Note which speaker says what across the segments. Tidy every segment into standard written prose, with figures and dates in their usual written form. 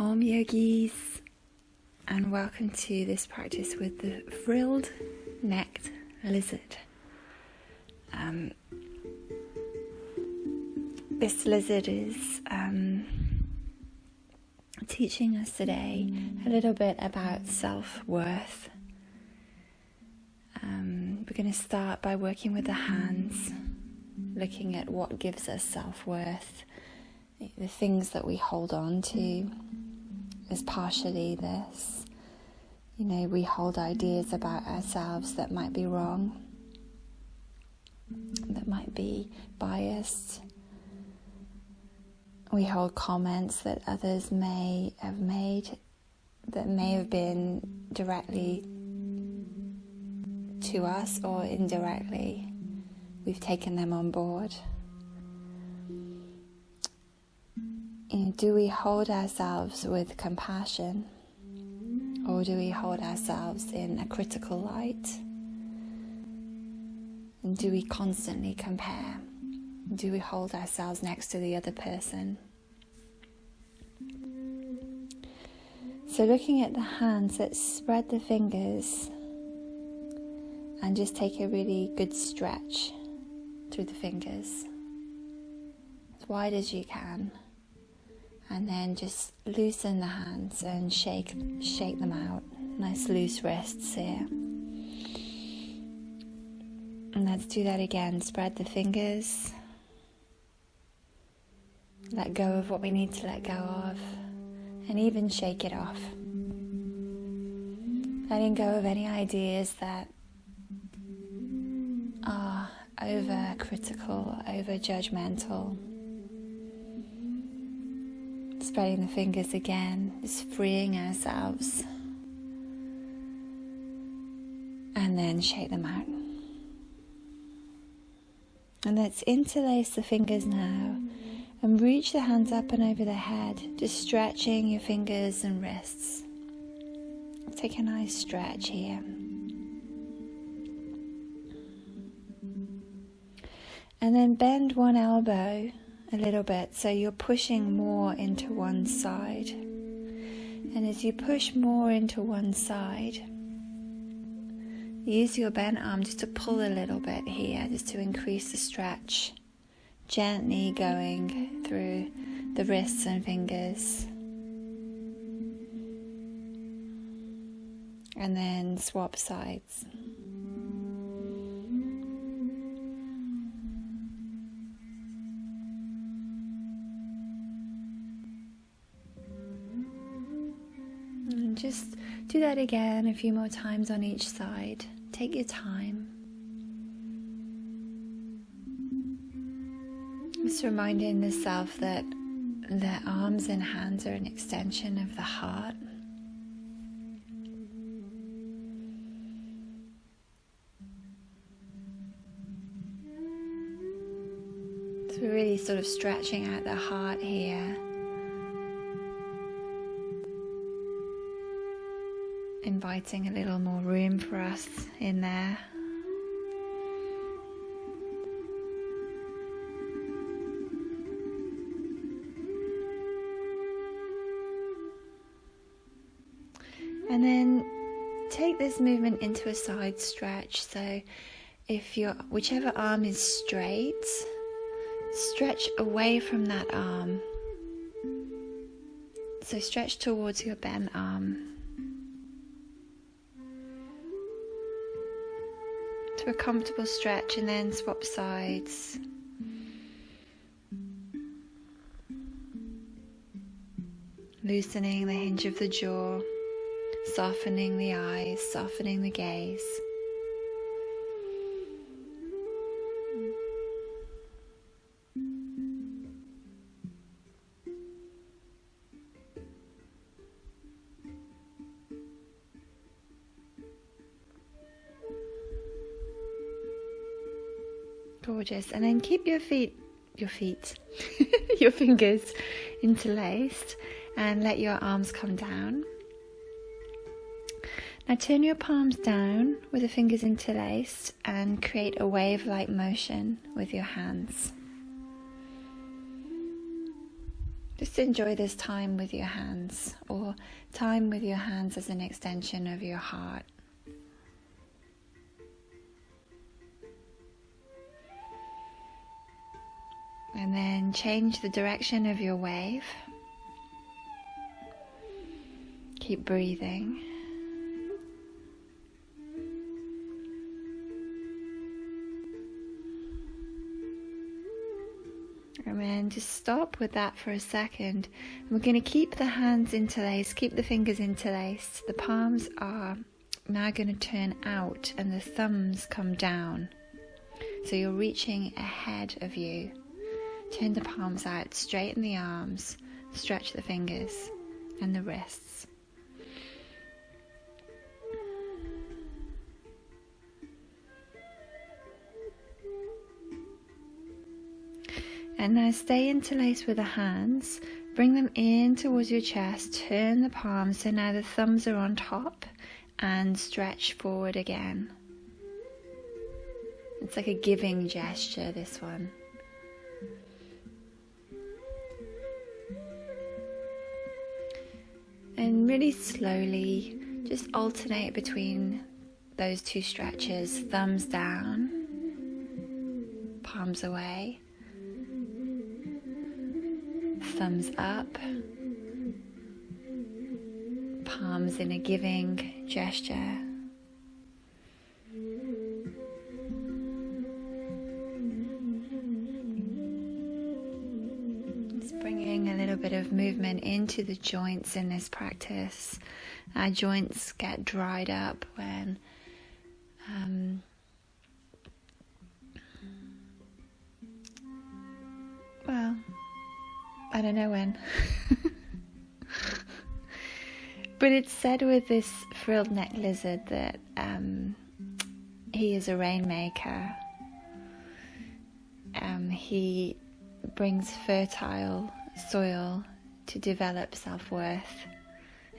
Speaker 1: Om Yogis, and welcome to this practice with the Frilled Lizard. This lizard is teaching us today a little bit about self-worth. We're going to start by working with the hands, looking at what gives us self-worth. The things that we hold on to is partially this. We hold ideas about ourselves that might be wrong, that might be biased. We hold comments that others may have made that may have been directly to us or indirectly. We've taken them on board. Do we hold ourselves with compassion, or do we hold ourselves in a critical light? And do we constantly compare? Do we hold ourselves next to the other person? So looking at the hands, let's spread the fingers and just take a really good stretch through the fingers, as wide as you can. And then just loosen the hands and shake them out. Nice loose wrists here. And let's do that again. Spread the fingers. Let go of what we need to let go of. And even shake it off. Letting go of any ideas that are over-critical, over-judgmental. Spreading the fingers again, just freeing ourselves. And then shake them out. And let's interlace the fingers now and reach the hands up and over the head, just stretching your fingers and wrists. Take a nice stretch here. And then bend one elbow a little bit, so you're pushing more into one side. And as you push more into one side, use your bent arm just to pull a little bit here, just to increase the stretch, gently going through the wrists and fingers. And then swap sides. And just do that again a few more times on each side. Take your time. Just reminding the self that the arms and hands are an extension of the heart. So we're really sort of stretching out the heart here. Inviting a little more room for us in there. And then take this movement into a side stretch. So if whichever arm is straight, stretch away from that arm. So stretch towards your bent arm. To a comfortable stretch, and then swap sides. Loosening the hinge of the jaw, softening the eyes, softening the gaze. Gorgeous. And then keep your fingers interlaced and let your arms come down. Now turn your palms down with the fingers interlaced and create a wave-like motion with your hands. Just enjoy this time with your hands, or time with your hands as an extension of your heart. And then change the direction of your wave. Keep breathing. And then just stop with that for a second. And we're going to keep the hands interlaced, keep the fingers interlaced. The palms are now going to turn out and the thumbs come down. So you're reaching ahead of you. Turn the palms out, straighten the arms, stretch the fingers and the wrists. And now stay interlaced with the hands, bring them in towards your chest, turn the palms so now the thumbs are on top and stretch forward again. It's like a giving gesture, this one. And really slowly just alternate between those two stretches, thumbs down, palms away. Thumbs up, palms in a giving gesture. Just bringing a little bit of movement into the joints in this practice. Our joints get dried up when I don't know when. But it's said with this frilled neck lizard that he is a rainmaker. He brings fertile soil to develop self-worth.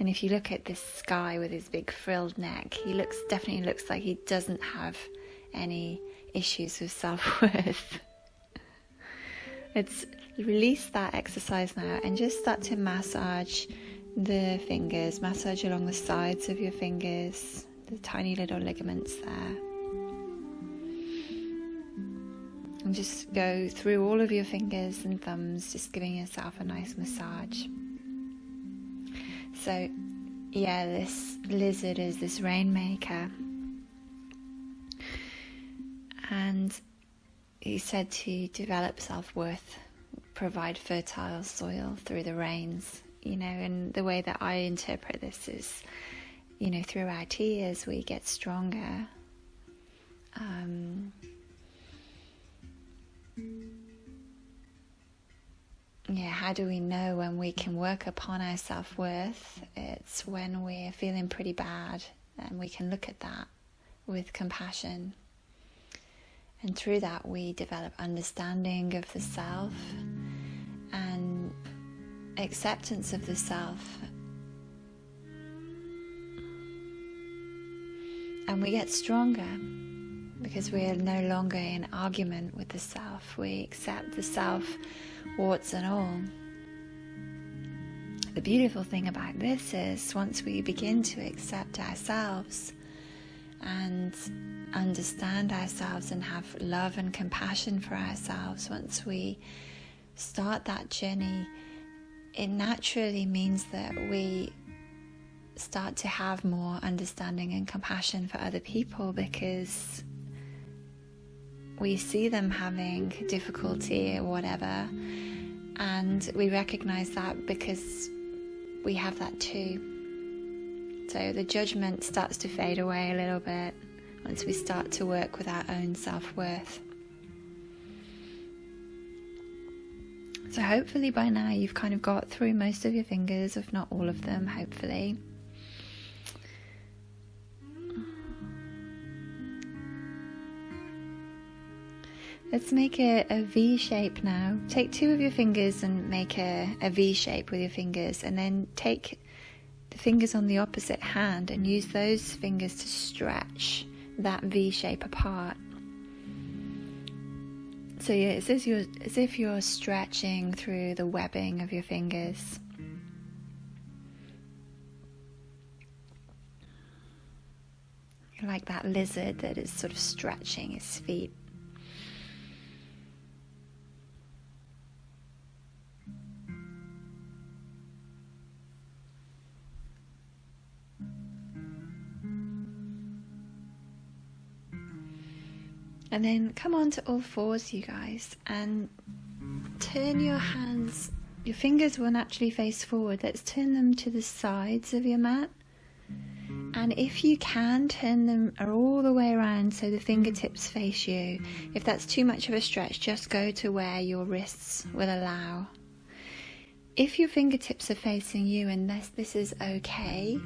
Speaker 1: And if you look at this guy with his big frilled neck, he definitely looks like he doesn't have any issues with self-worth. Let's release that exercise now and just start to massage the fingers, massage along the sides of your fingers, the tiny little ligaments there. And just go through all of your fingers and thumbs, just giving yourself a nice massage. So, yeah, this lizard is this rainmaker. And he's said to develop self-worth, provide fertile soil through the rains, and the way that I interpret this is, through our tears we get stronger. How do we know when we can work upon our self-worth? It's when we're feeling pretty bad, and we can look at that with compassion. And through that we develop understanding of the self and acceptance of the self. And we get stronger because we are no longer in argument with the self. We accept the self, warts and all. The beautiful thing about this is once we begin to accept ourselves and understand ourselves and have love and compassion for ourselves, once we start that journey, it naturally means that we start to have more understanding and compassion for other people, because we see them having difficulty or whatever, and we recognize that because we have that too. So the judgment starts to fade away a little bit once we start to work with our own self-worth. So hopefully by now you've kind of got through most of your fingers, if not all of them, hopefully. Let's make a V shape now. Take two of your fingers and make a V shape with your fingers, and then take the fingers on the opposite hand and use those fingers to stretch that V shape apart. So yeah, it's as if you're stretching through the webbing of your fingers. You're like that lizard that is sort of stretching its feet. And then come on to all fours, you guys, and turn your hands, your fingers will naturally face forward. Let's turn them to the sides of your mat. And if you can, turn them all the way around so the fingertips face you. If that's too much of a stretch, just go to where your wrists will allow. If your fingertips are facing you and this is okay,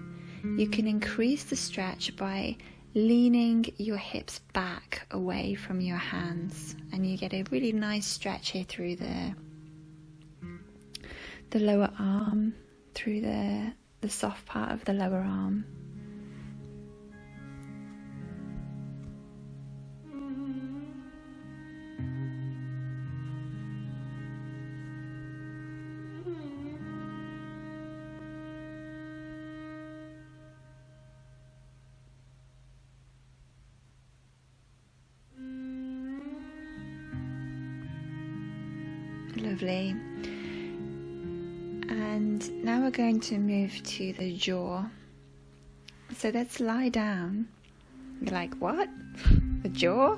Speaker 1: you can increase the stretch by leaning your hips back away from your hands, and you get a really nice stretch here through the lower arm, through the soft part of the lower arm. Lovely. And now we're going to move to the jaw. So let's lie down. You're like, what? The jaw?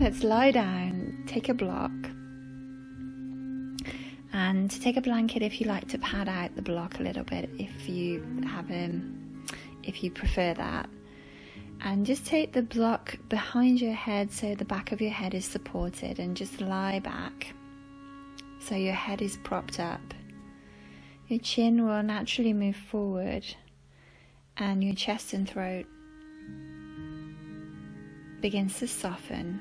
Speaker 1: Let's lie down, take a block, and take a blanket if you like to pad out the block a little bit if you prefer that. And just take the block behind your head so the back of your head is supported, and just lie back. So your head is propped up. Your chin will naturally move forward, and your chest and throat begins to soften.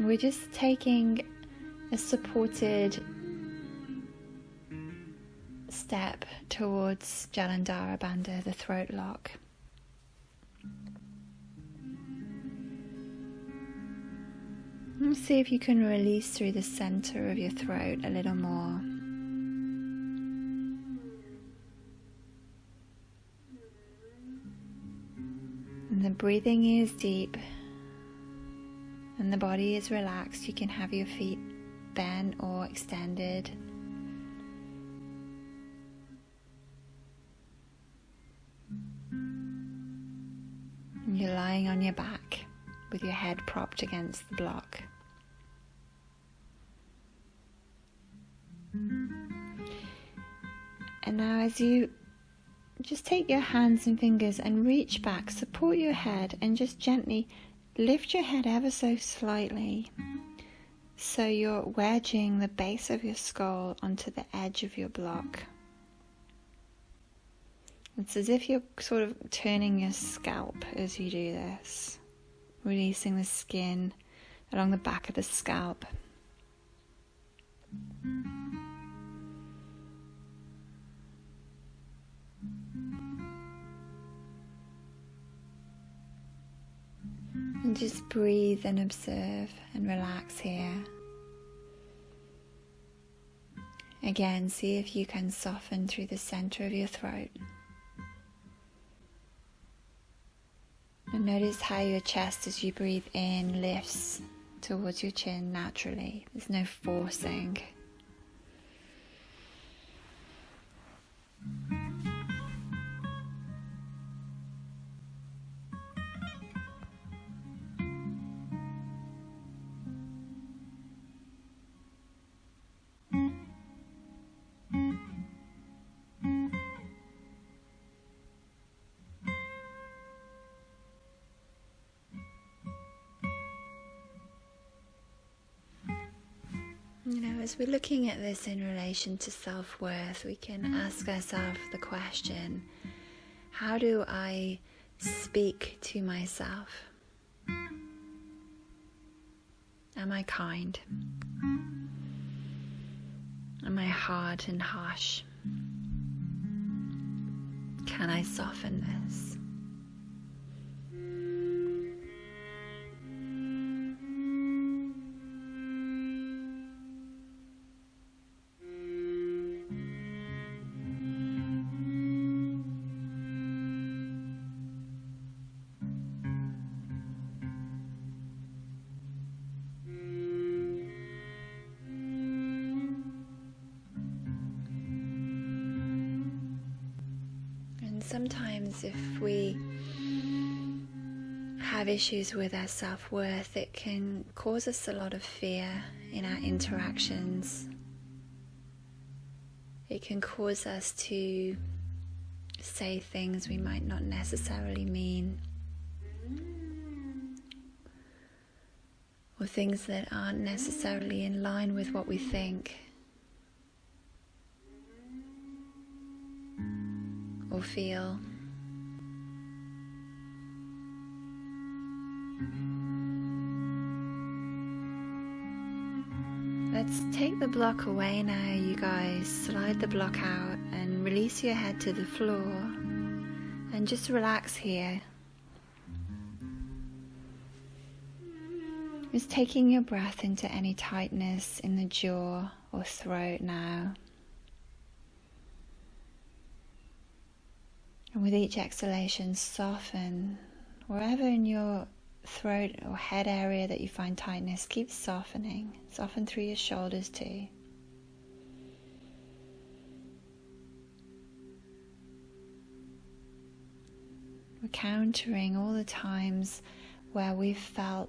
Speaker 1: We're just taking a supported step towards Jalandhara Bandha, the throat lock. And see if you can release through the center of your throat a little more. And the breathing is deep and the body is relaxed. You can have your feet bent or extended. And you're lying on your back with your head propped against the block. And now as you just take your hands and fingers and reach back, support your head, and just gently lift your head ever so slightly, so you're wedging the base of your skull onto the edge of your block. It's as if you're sort of turning your scalp as you do this, releasing the skin along the back of the scalp. And just breathe and observe and relax here. Again, see if you can soften through the center of your throat. And notice how your chest, as you breathe in, lifts towards your chin naturally. There's no forcing. You know, as we're looking at this in relation to self-worth, we can ask ourselves the question, how do I speak to myself? Am I kind? Am I hard and harsh? Can I soften this? Sometimes if we have issues with our self-worth, it can cause us a lot of fear in our interactions. It can cause us to say things we might not necessarily mean, or things that aren't necessarily in line with what we think or feel. Let's take the block away now, you guys. Slide the block out and release your head to the floor and just relax here. Just taking your breath into any tightness in the jaw or throat now. And with each exhalation, soften wherever in your throat or head area that you find tightness. Keep softening. Soften through your shoulders too. We're countering all the times where we've felt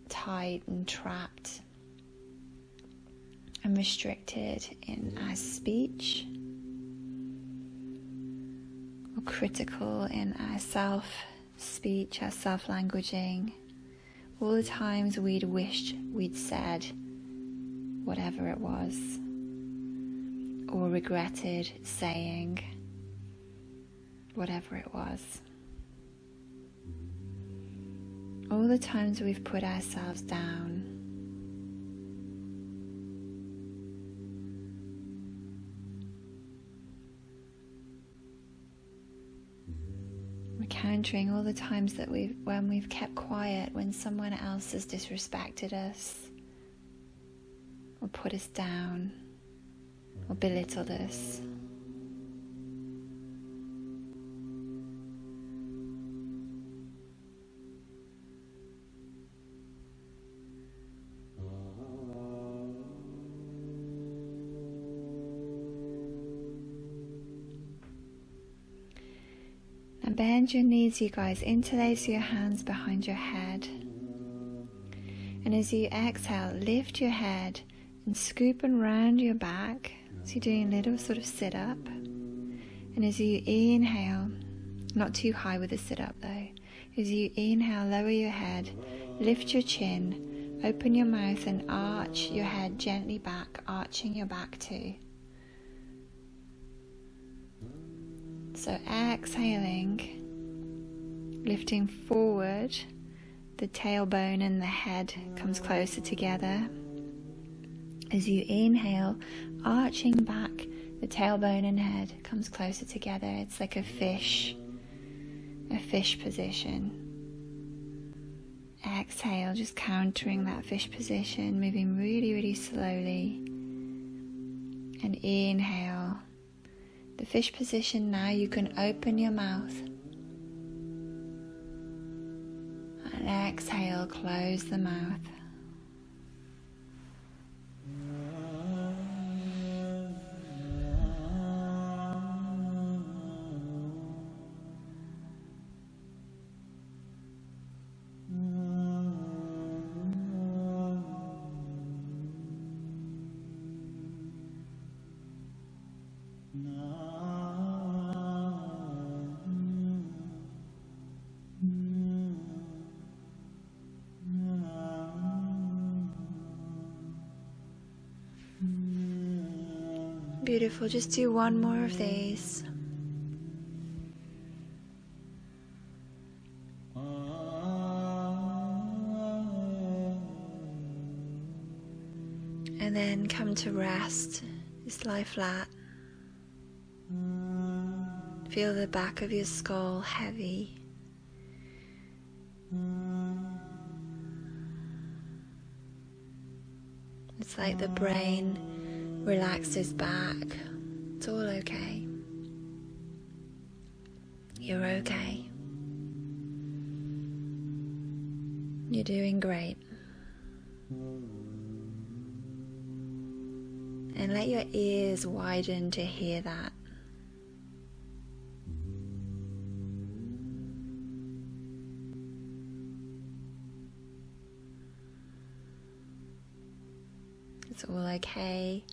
Speaker 1: tight and trapped and restricted in our speech, or critical in our self-speech, our self-languaging, all the times we'd wished we'd said whatever it was, or regretted saying whatever it was. All the times we've put ourselves down. We're countering all the times that when we've kept quiet, when someone else has disrespected us, or put us down, or belittled us. And bend your knees, you guys. Interlace your hands behind your head. And as you exhale, lift your head and scoop and round your back. So you're doing a little sort of sit-up. And as you inhale, not too high with the sit-up though. As you inhale, lower your head, lift your chin, open your mouth and arch your head gently back, arching your back too. So exhaling, lifting forward, the tailbone and the head comes closer together. As you inhale, arching back, the tailbone and head comes closer together. It's like a fish position. Exhale, just countering that fish position, moving really, really slowly. And inhale. The fish position now, you can open your mouth. And exhale, close the mouth. Beautiful, just do one more of these. And then come to rest, just lie flat. Feel the back of your skull heavy. It's like the brain relaxes back. It's all okay. You're okay. You're doing great. And let your ears widen to hear that. It's all okay.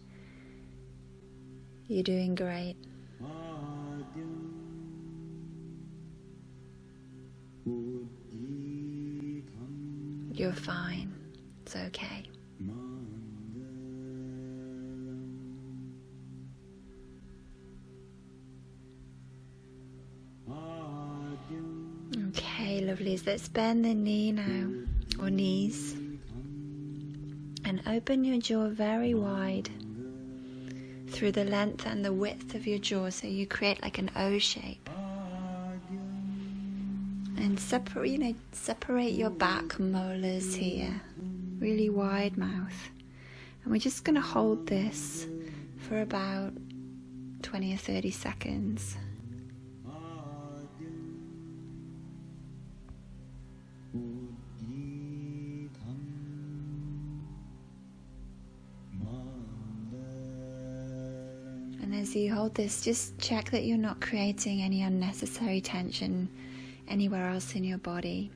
Speaker 1: You're doing great. You're fine. It's okay. Okay, lovelies. Let's bend the knee now, or knees, and open your jaw very wide through the length and the width of your jaw, so you create like an O shape. And separate your back molars here, really wide mouth. And we're just going to hold this for about 20 or 30 seconds. And as you hold this, just check that you're not creating any unnecessary tension anywhere else in your body.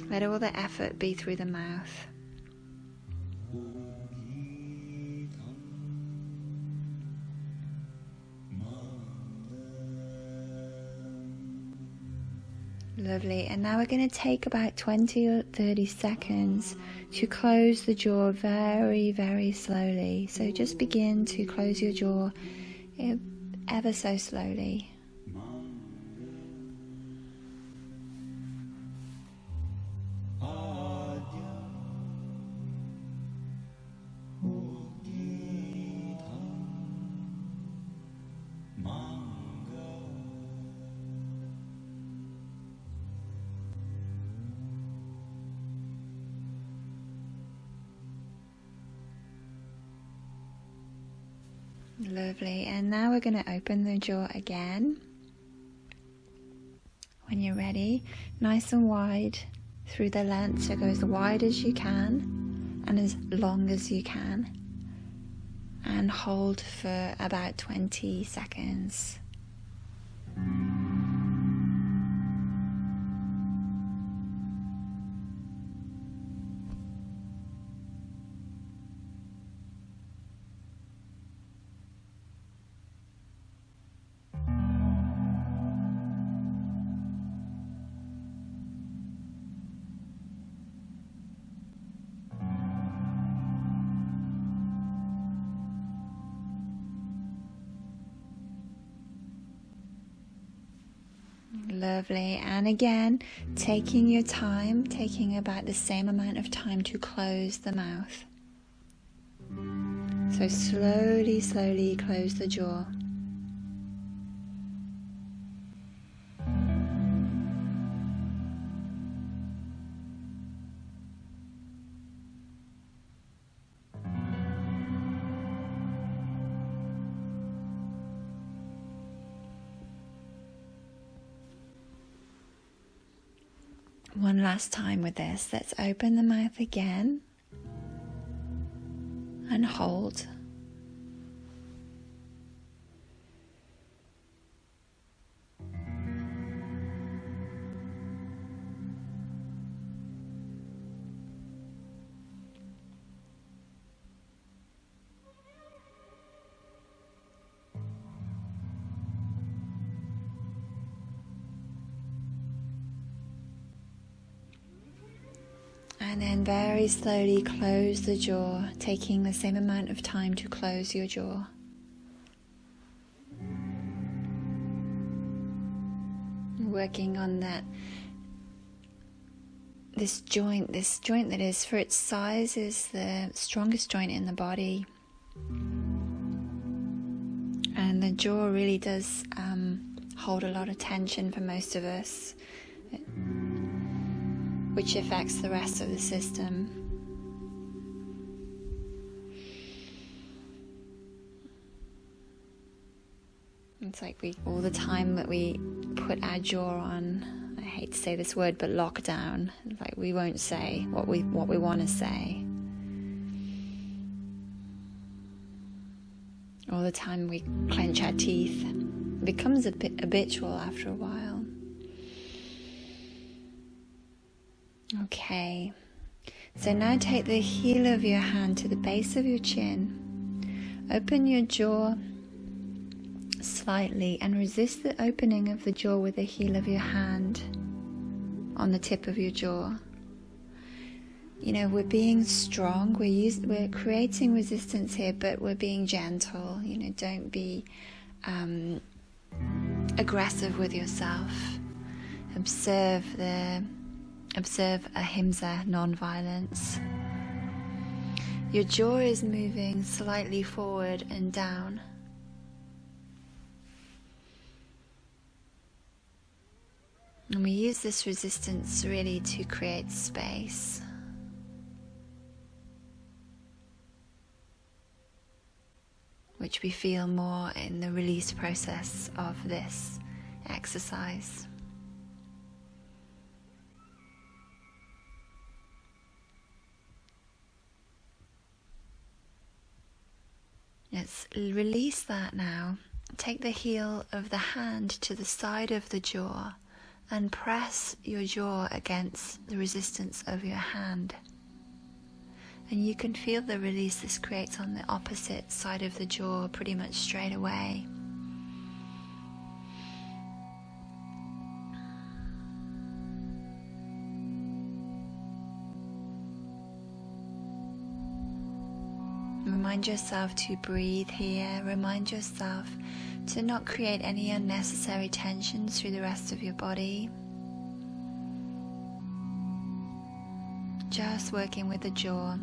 Speaker 1: Let all the effort be through the mouth. Lovely. And now we're going to take about 20 or 30 seconds to close the jaw very, very slowly. So just begin to close your jaw ever so slowly. Lovely. And now we're going to open the jaw again. When you're ready, nice and wide through the length, so go as wide as you can and as long as you can, and hold for about 20 seconds. Lovely. And again, taking your time, taking about the same amount of time to close the mouth. So slowly, slowly close the jaw. One last time with this. Let's open the mouth again and hold. And then very slowly close the jaw, taking the same amount of time to close your jaw. Working on this joint that is, for its size, is the strongest joint in the body. And the jaw really does hold a lot of tension for most of us, which affects the rest of the system. It's like all the time that we put our jaw on, I hate to say this word, but lockdown. Like we won't say what we want to say. All the time we clench our teeth. It becomes a bit habitual after a while. Okay. So now take the heel of your hand to the base of your chin. Open your jaw slightly and resist the opening of the jaw with the heel of your hand on the tip of your jaw. You know, we're being strong, we're creating resistance here, but we're being gentle. You know, don't be aggressive with yourself. Observe ahimsa, non-violence. Your jaw is moving slightly forward and down. And we use this resistance really to create space. Which we feel more in the release process of this exercise. Let's release that now. Take the heel of the hand to the side of the jaw and press your jaw against the resistance of your hand. And you can feel the release this creates on the opposite side of the jaw pretty much straight away. Remind yourself to breathe here. Remind yourself to not create any unnecessary tensions through the rest of your body. Just working with the jaw.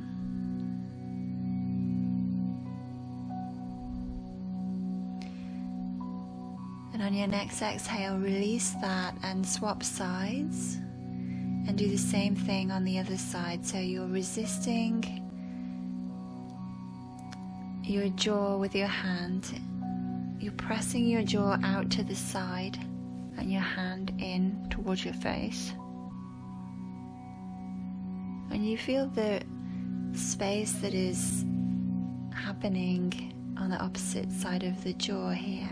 Speaker 1: And on your next exhale, release that and swap sides and do the same thing on the other side. So you're resisting your jaw with your hand. You're pressing your jaw out to the side and your hand in towards your face. And you feel the space that is happening on the opposite side of the jaw here.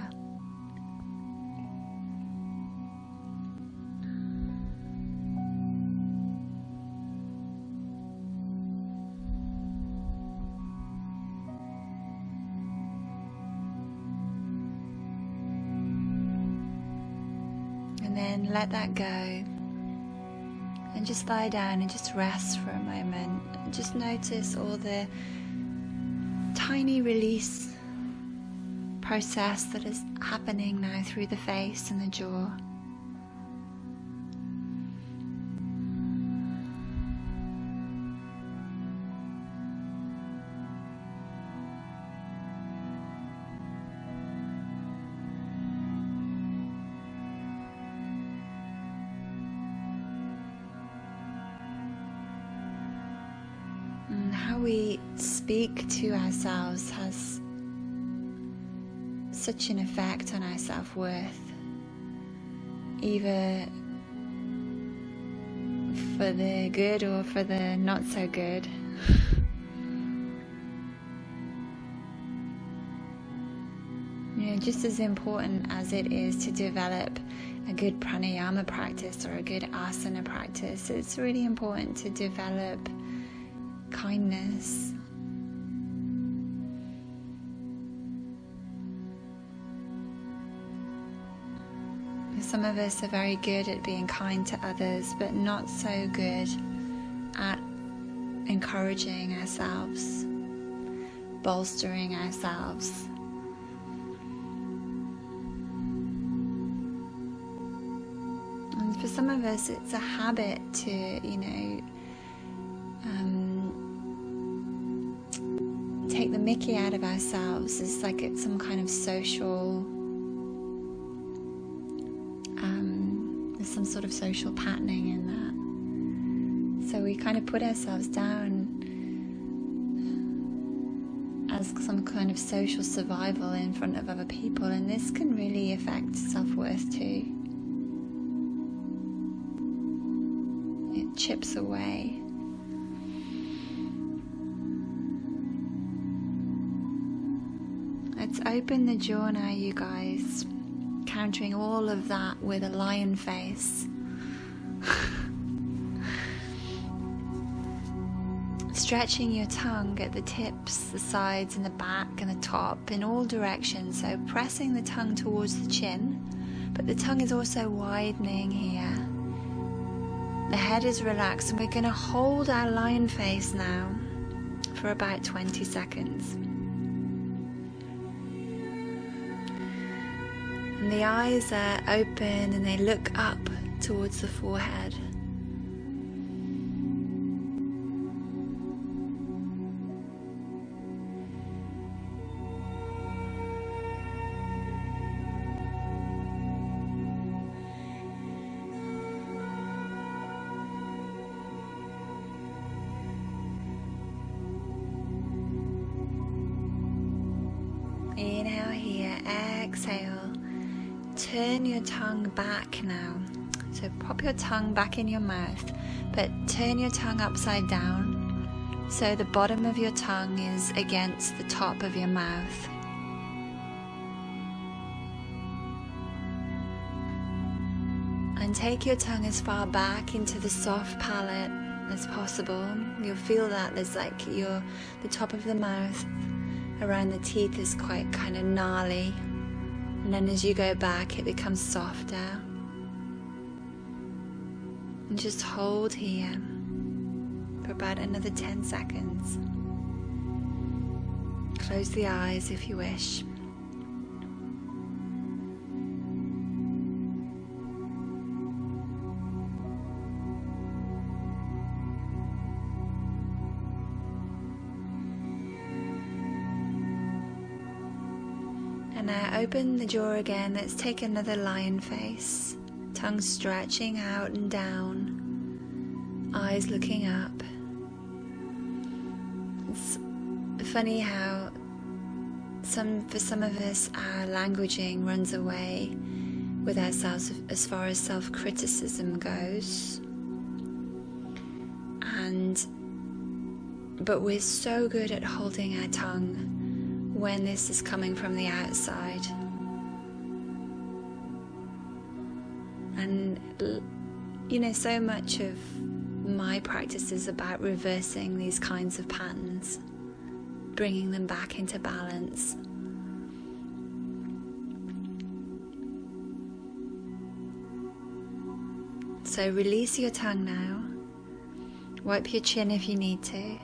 Speaker 1: And then let that go and just lie down and just rest for a moment. And just notice all the tiny release process that is happening now through the face and the jaw. How we speak to ourselves has such an effect on our self-worth, either for the good or for the not so good. You know, just as important as it is to develop a good pranayama practice or a good asana practice, it's really important to develop kindness. Some of us are very good at being kind to others, but not so good at encouraging ourselves, bolstering ourselves. And for some of us, it's a habit to, take the mickey out of ourselves. It's like it's some kind of social some sort of social patterning in that. So we kind of put ourselves down as some kind of social survival in front of other people, and this can really affect self-worth too. It chips away. Let's open the jaw now, you guys, countering all of that with a lion face. Stretching your tongue at the tips, the sides and the back and the top in all directions, so pressing the tongue towards the chin, but the tongue is also widening here. The head is relaxed, and we're going to hold our lion face now for about 20 seconds. And the eyes are open and they look up towards the forehead. Inhale here, exhale. Turn your tongue back now. So pop your tongue back in your mouth, but turn your tongue upside down so the bottom of your tongue is against the top of your mouth. And take your tongue as far back into the soft palate as possible. You'll feel that there's like the top of the mouth around the teeth is quite kind of gnarly, and then as you go back it becomes softer. And just hold here for about another 10 seconds. Close the eyes if you wish. And now open the jaw again. Let's take another lion face. Tongue stretching out and down. Eyes looking up. It's funny how for some of us our languaging runs away with ourselves as far as self-criticism goes. But we're so good at holding our tongue when this is coming from the outside. And so much of my practice is about reversing these kinds of patterns, bringing them back into balance. So release your tongue now. Wipe your chin if you need to.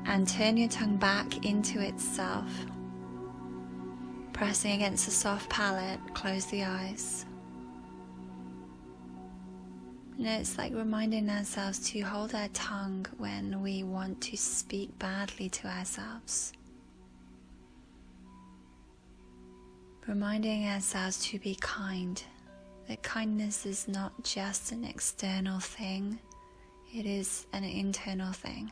Speaker 1: And turn your tongue back into itself. Pressing against the soft palate, close the eyes. It's like reminding ourselves to hold our tongue when we want to speak badly to ourselves. Reminding ourselves to be kind. That kindness is not just an external thing, it is an internal thing.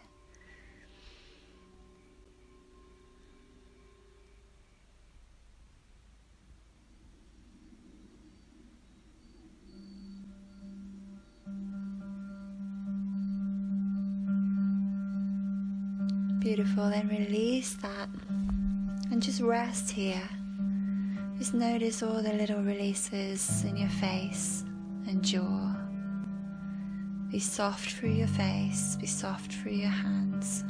Speaker 1: Beautiful, then release that and just rest here. Just notice all the little releases in your face and jaw. Be soft through your face, be soft through your hands.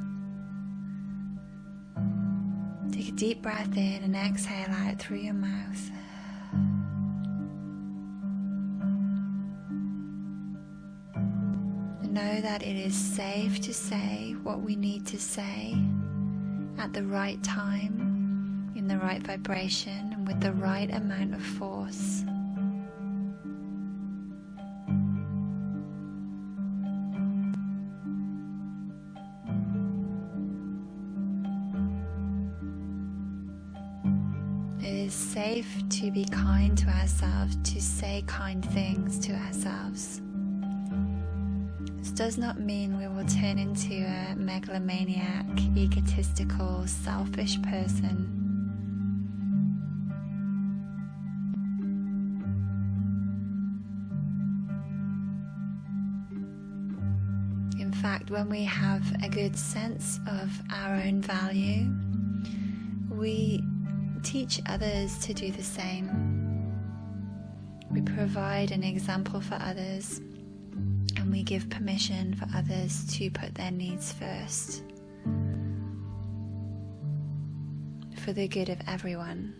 Speaker 1: Take a deep breath in and exhale out through your mouth. Know that it is safe to say what we need to say at the right time, in the right vibration, and with the right amount of force. is safe to be kind to ourselves, to say kind things to ourselves. This does not mean we will turn into a megalomaniac, egotistical, selfish person. In fact, when we have a good sense of our own value, we teach others to do the same. We provide an example for others, and we give permission for others to put their needs first, for the good of everyone.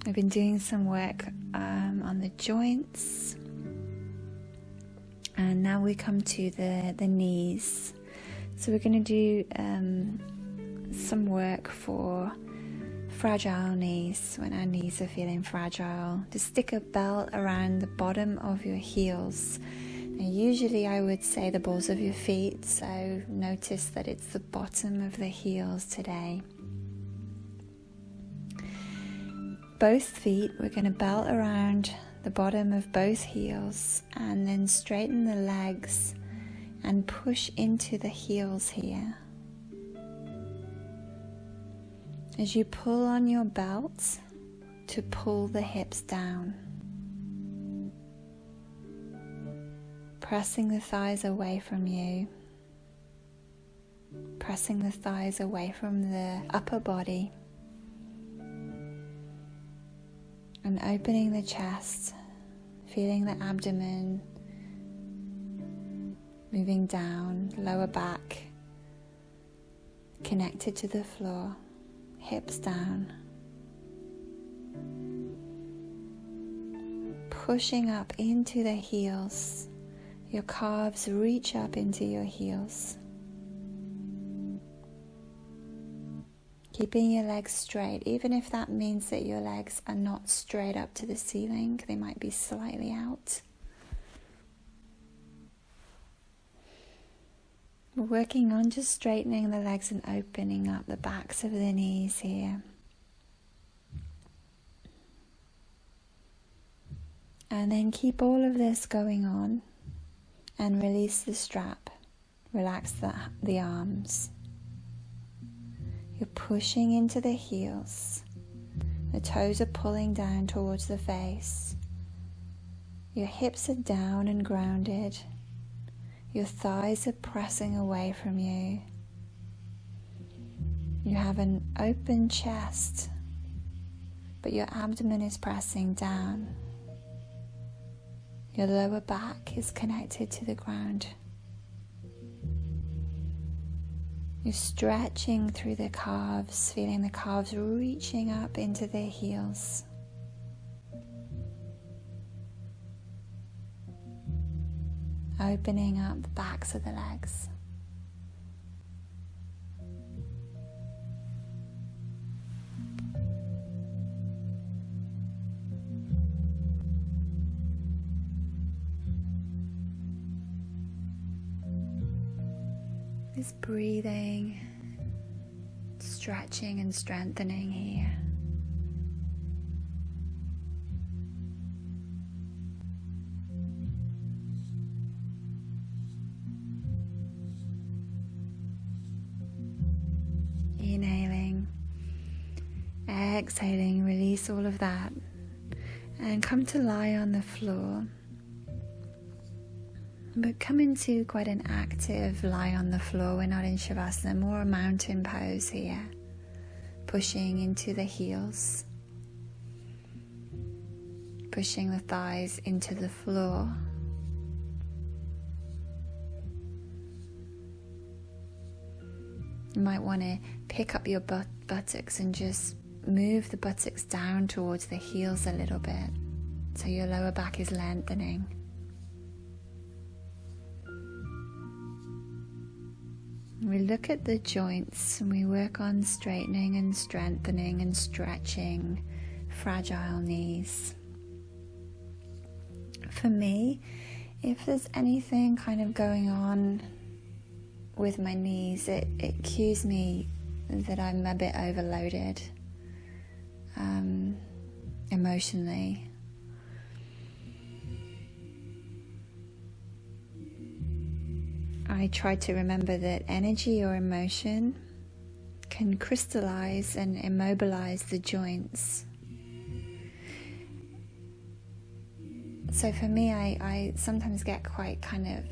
Speaker 1: I've been doing some work on the joints, and now we come to the knees. So we're going to do some work for fragile knees. When our knees are feeling fragile, just stick a belt around the bottom of your heels. Now, usually I would say the balls of your feet, so notice that it's the bottom of the heels today. Both feet, we're going to belt around the bottom of both heels and then straighten the legs and push into the heels here. As you pull on your belt to pull the hips down, pressing the thighs away from you, pressing the thighs away from the upper body, and opening the chest, feeling the abdomen moving down, lower back connected to the floor, hips down, pushing up into the heels. Your calves reach up into your heels. Keeping your legs straight, even if that means that your legs are not straight up to the ceiling, they might be slightly out. We're working on just straightening the legs and opening up the backs of the knees here. And then keep all of this going on and release the strap. Relax the arms. You're pushing into the heels. The toes are pulling down towards the face. Your hips are down and grounded. Your thighs are pressing away from you. You have an open chest, but your abdomen is pressing down. Your lower back is connected to the ground. You're stretching through the calves, feeling the calves reaching up into the heels. Opening up the backs of the legs. Just breathing, stretching and strengthening here. Inhaling, exhaling, release all of that and come to lie on the floor. But come into quite an active lie on the floor. We're not in Shavasana, more a mountain pose here. Pushing into the heels. Pushing the thighs into the floor. You might want to pick up your buttocks and just move the buttocks down towards the heels a little bit, so your lower back is lengthening. We look at the joints and we work on straightening and strengthening and stretching fragile knees. For me, If there's anything kind of going on with my knees, it cues me that I'm a bit overloaded emotionally. I try to remember that energy or emotion can crystallize and immobilize the joints. So for me, I sometimes get quite kind of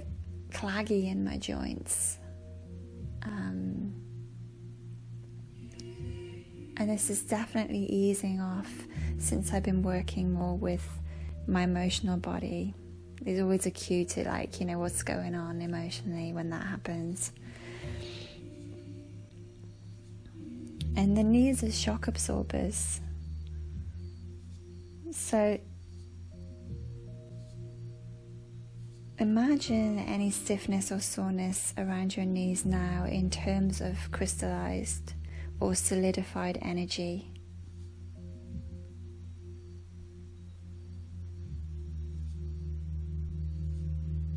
Speaker 1: claggy in my joints. And this is definitely easing off since I've been working more with my emotional body. There's always a cue to what's going on emotionally when that happens. And the knees are shock absorbers. So imagine any stiffness or soreness around your knees now in terms of crystallized or solidified energy.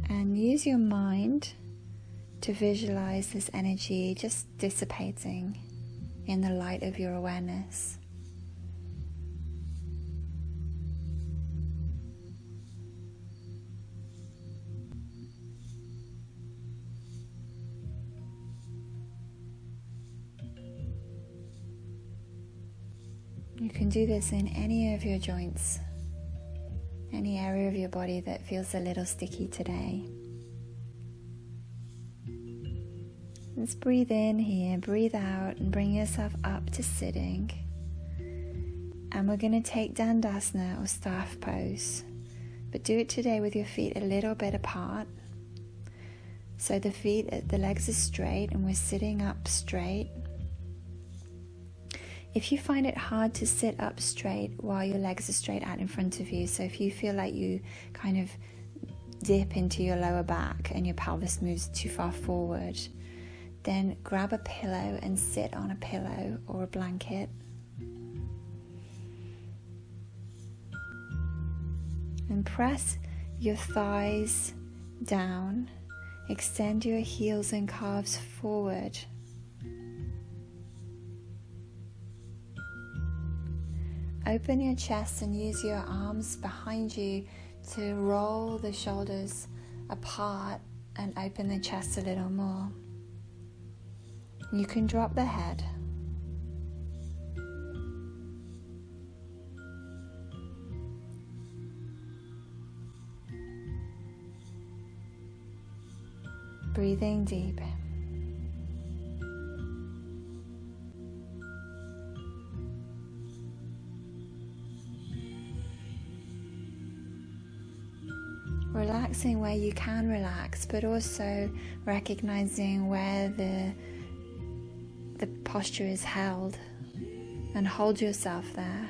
Speaker 1: And use your mind to visualize this energy just dissipating in the light of your awareness. You can do this in any of your joints, any area of your body that feels a little sticky today. Let's breathe in here, breathe out, and bring yourself up to sitting. And we're going to take Dandasana or staff pose, but do it today with your feet a little bit apart. So the legs are straight and we're sitting up straight. If you find it hard to sit up straight while your legs are straight out in front of you, so if you feel like you kind of dip into your lower back and your pelvis moves too far forward, then grab a pillow and sit on a pillow or a blanket. And press your thighs down, extend your heels and calves forward. Open your chest and use your arms behind you to roll the shoulders apart and open the chest a little more. You can drop the head. Breathing deep. Relaxing where you can relax, but also recognizing where the posture is held, and hold yourself there.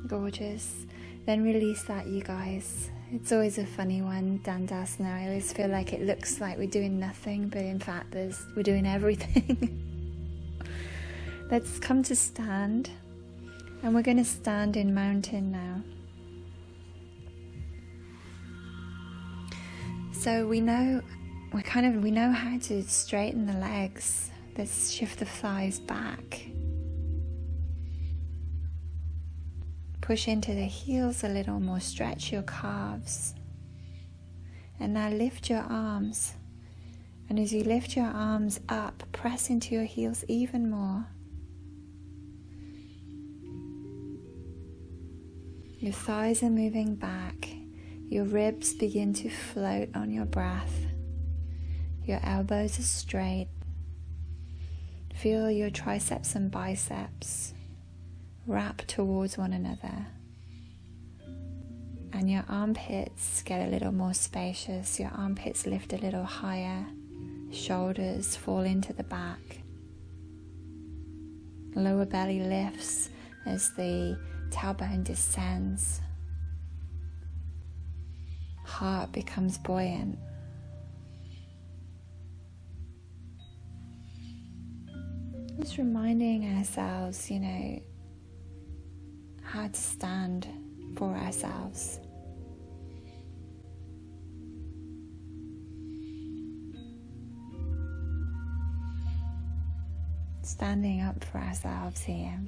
Speaker 1: Gorgeous. Then release that, you guys. It's always a funny one, Dandasana. I always feel like it looks like we're doing nothing, but in fact we're doing everything. Let's come to stand, and we're going to stand in mountain now. So we know how to straighten the legs. Let's shift the thighs back. Push into the heels a little more, stretch your calves. And now lift your arms. And as you lift your arms up, press into your heels even more. Your thighs are moving back. Your ribs begin to float on your breath. Your elbows are straight. Feel your triceps and biceps wrap towards one another. And your armpits get a little more spacious. Your armpits lift a little higher. Shoulders fall into the back. Lower belly lifts as the tailbone descends. heart becomes buoyant. Just reminding ourselves, how to stand for ourselves. Standing up for ourselves here.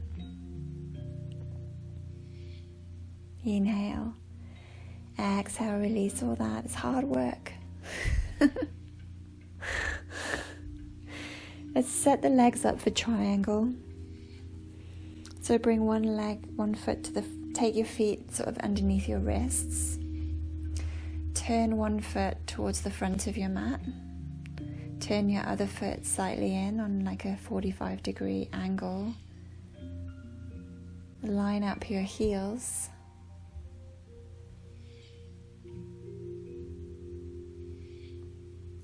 Speaker 1: Inhale. Exhale, release all that. It's hard work. Let's set the legs up for triangle. So bring one foot take your feet sort of underneath your wrists. Turn one foot towards the front of your mat. Turn your other foot slightly in on like a 45-degree angle. Line up your heels.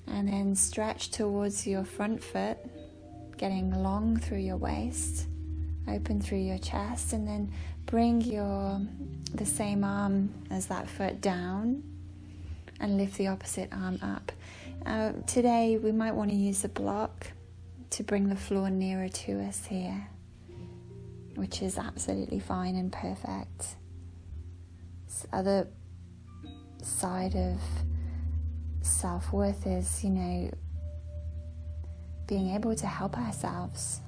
Speaker 1: And then stretch towards your front foot, getting long through your waist, open through your chest, and then bring the same arm as that foot down and lift the opposite arm up. Today we might want to use a block to bring the floor nearer to us here, which is absolutely fine and perfect. This other side of self-worth is, being able to help ourselves,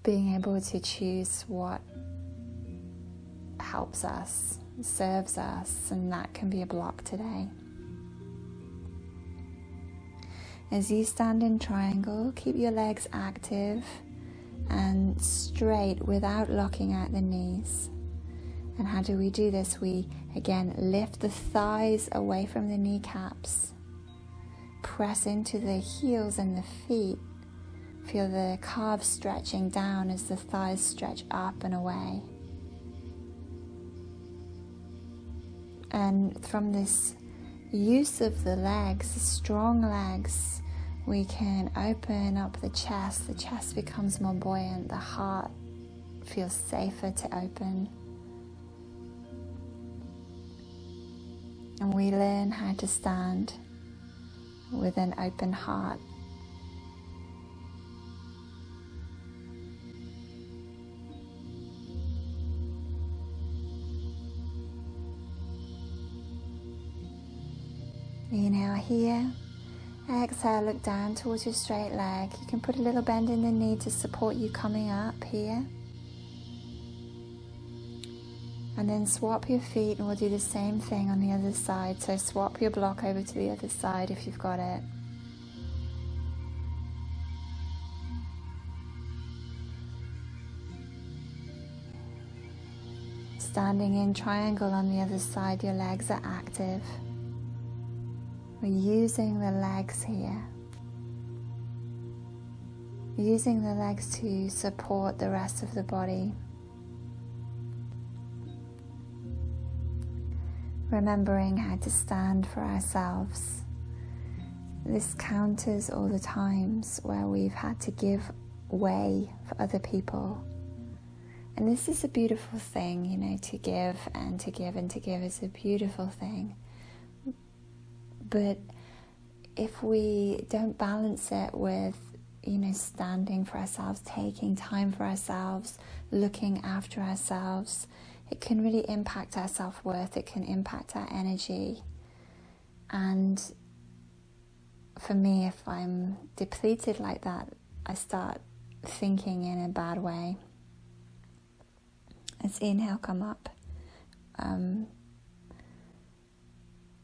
Speaker 1: being able to choose what helps us, serves us, and that can be a block today. As you stand in triangle, keep your legs active and straight without locking out the knees. And how do we do this? We, again, lift the thighs away from the kneecaps. Press into the heels and the feet. Feel the calves stretching down as the thighs stretch up and away. And from this use of the legs, the strong legs, we can open up the chest. The chest becomes more buoyant. The heart feels safer to open. And we learn how to stand with an open heart. Inhale here. Exhale, look down towards your straight leg. You can put a little bend in the knee to support you coming up here. And then swap your feet, and we'll do the same thing on the other side. So swap your block over to the other side if you've got it. Standing in triangle on the other side, your legs are active. We're using the legs here. Using the legs to support the rest of the body. Remembering how to stand for ourselves. This counters all the times where we've had to give way for other people. And this is a beautiful thing, to give and to give and to give is a beautiful thing. But if we don't balance it with, standing for ourselves, taking time for ourselves, looking after ourselves, it can really impact our self-worth, it can impact our energy. And for me, if I'm depleted like that, I start thinking in a bad way. Let's inhale, come up.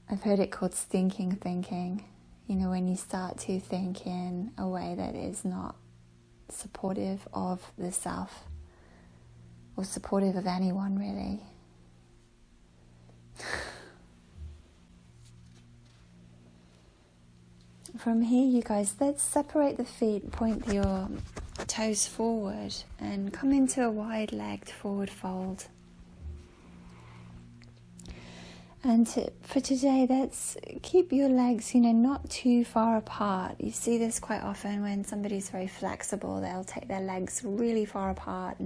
Speaker 1: I've heard it called stinking thinking. When you start to think in a way that is not supportive of the self, or supportive of anyone, really. From here, you guys, let's separate the feet, point your toes forward, and come into a wide-legged forward fold. And for today, let's keep your legs, not too far apart. You see this quite often when somebody's very flexible. They'll take their legs really far apart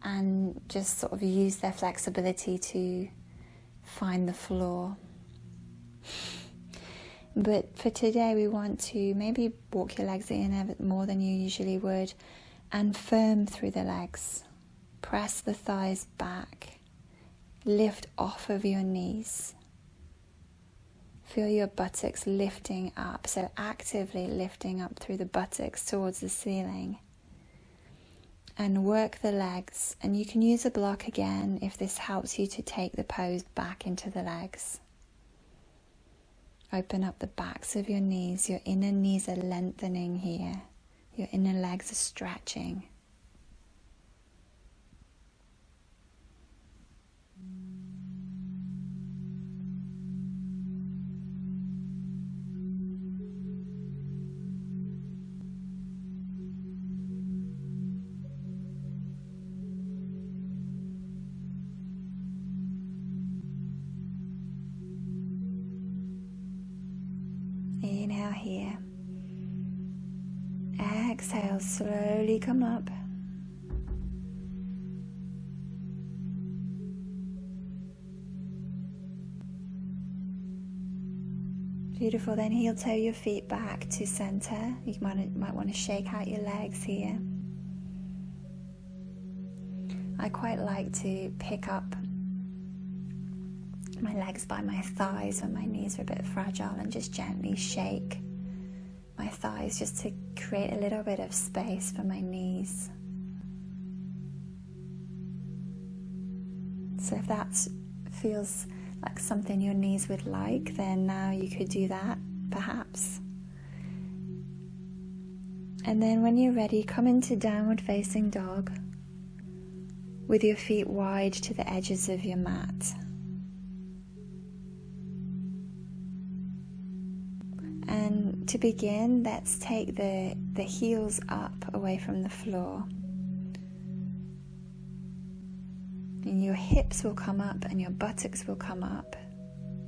Speaker 1: and just sort of use their flexibility to find the floor. But for today, we want to maybe walk your legs in a bit more than you usually would, and firm through the legs. Press the thighs back. Lift off of your knees. Feel your buttocks lifting up, so actively lifting up through the buttocks towards the ceiling. And work the legs, and you can use a block again if this helps you to take the pose back into the legs. Open up the backs of your knees. Your inner knees are lengthening here. Your inner legs are stretching. Inhale here. Exhale, slowly come up. Beautiful. Then heel toe your feet back to center. You might want to shake out your legs here. I quite like to pick up my legs by my thighs when my knees are a bit fragile, and just gently shake my thighs just to create a little bit of space for my knees. So if that feels like something your knees would like, then now you could do that perhaps. And then when you're ready, come into downward facing dog with your feet wide to the edges of your mat. And to begin, let's take the heels up away from the floor. And your hips will come up and your buttocks will come up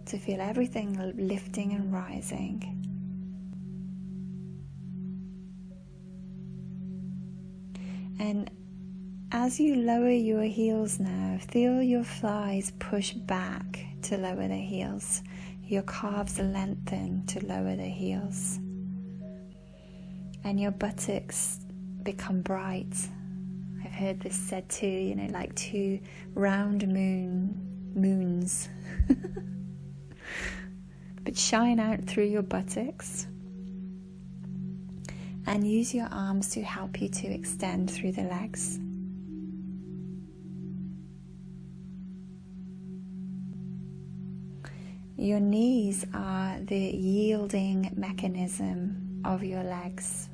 Speaker 1: to feel everything lifting and rising. And as you lower your heels now, feel your thighs push back to lower the heels. Your calves lengthen to lower the heels. And your buttocks become bright. I've heard this said too, like two round moons. But shine out through your buttocks. And use your arms to help you to extend through the legs. Your knees are the yielding mechanism of your legs.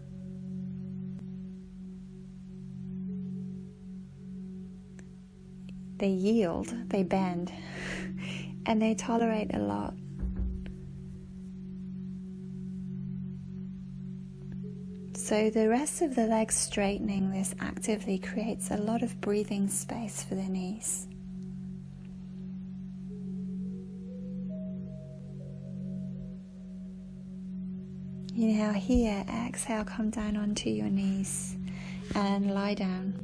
Speaker 1: They yield, they bend, and they tolerate a lot. So the rest of the legs straightening, this actively creates a lot of breathing space for the knees. Inhale here, exhale, come down onto your knees and lie down.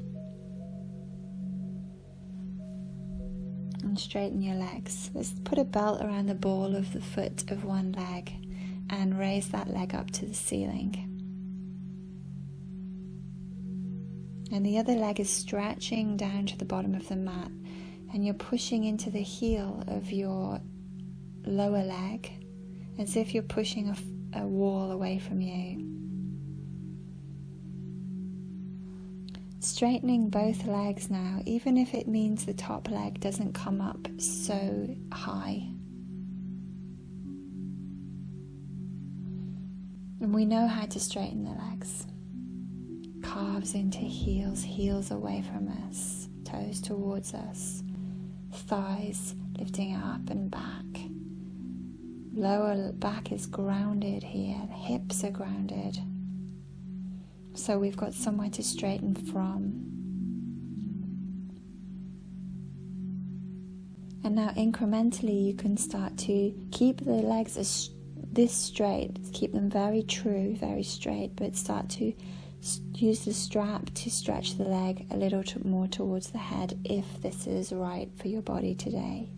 Speaker 1: And straighten your legs. Let's put a belt around the ball of the foot of one leg and raise that leg up to the ceiling. And the other leg is stretching down to the bottom of the mat, and you're pushing into the heel of your lower leg as if you're pushing a wall away from you. Straightening both legs now, even if it means the top leg doesn't come up so high. And we know how to straighten the legs. Calves into heels, heels away from us, toes towards us, thighs lifting up and back. Lower back is grounded here, the hips are grounded. So we've got somewhere to straighten from. And now incrementally you can start to keep the legs this straight, keep them very true, very straight, but start to use the strap to stretch the leg a little more towards the head if this is right for your body today.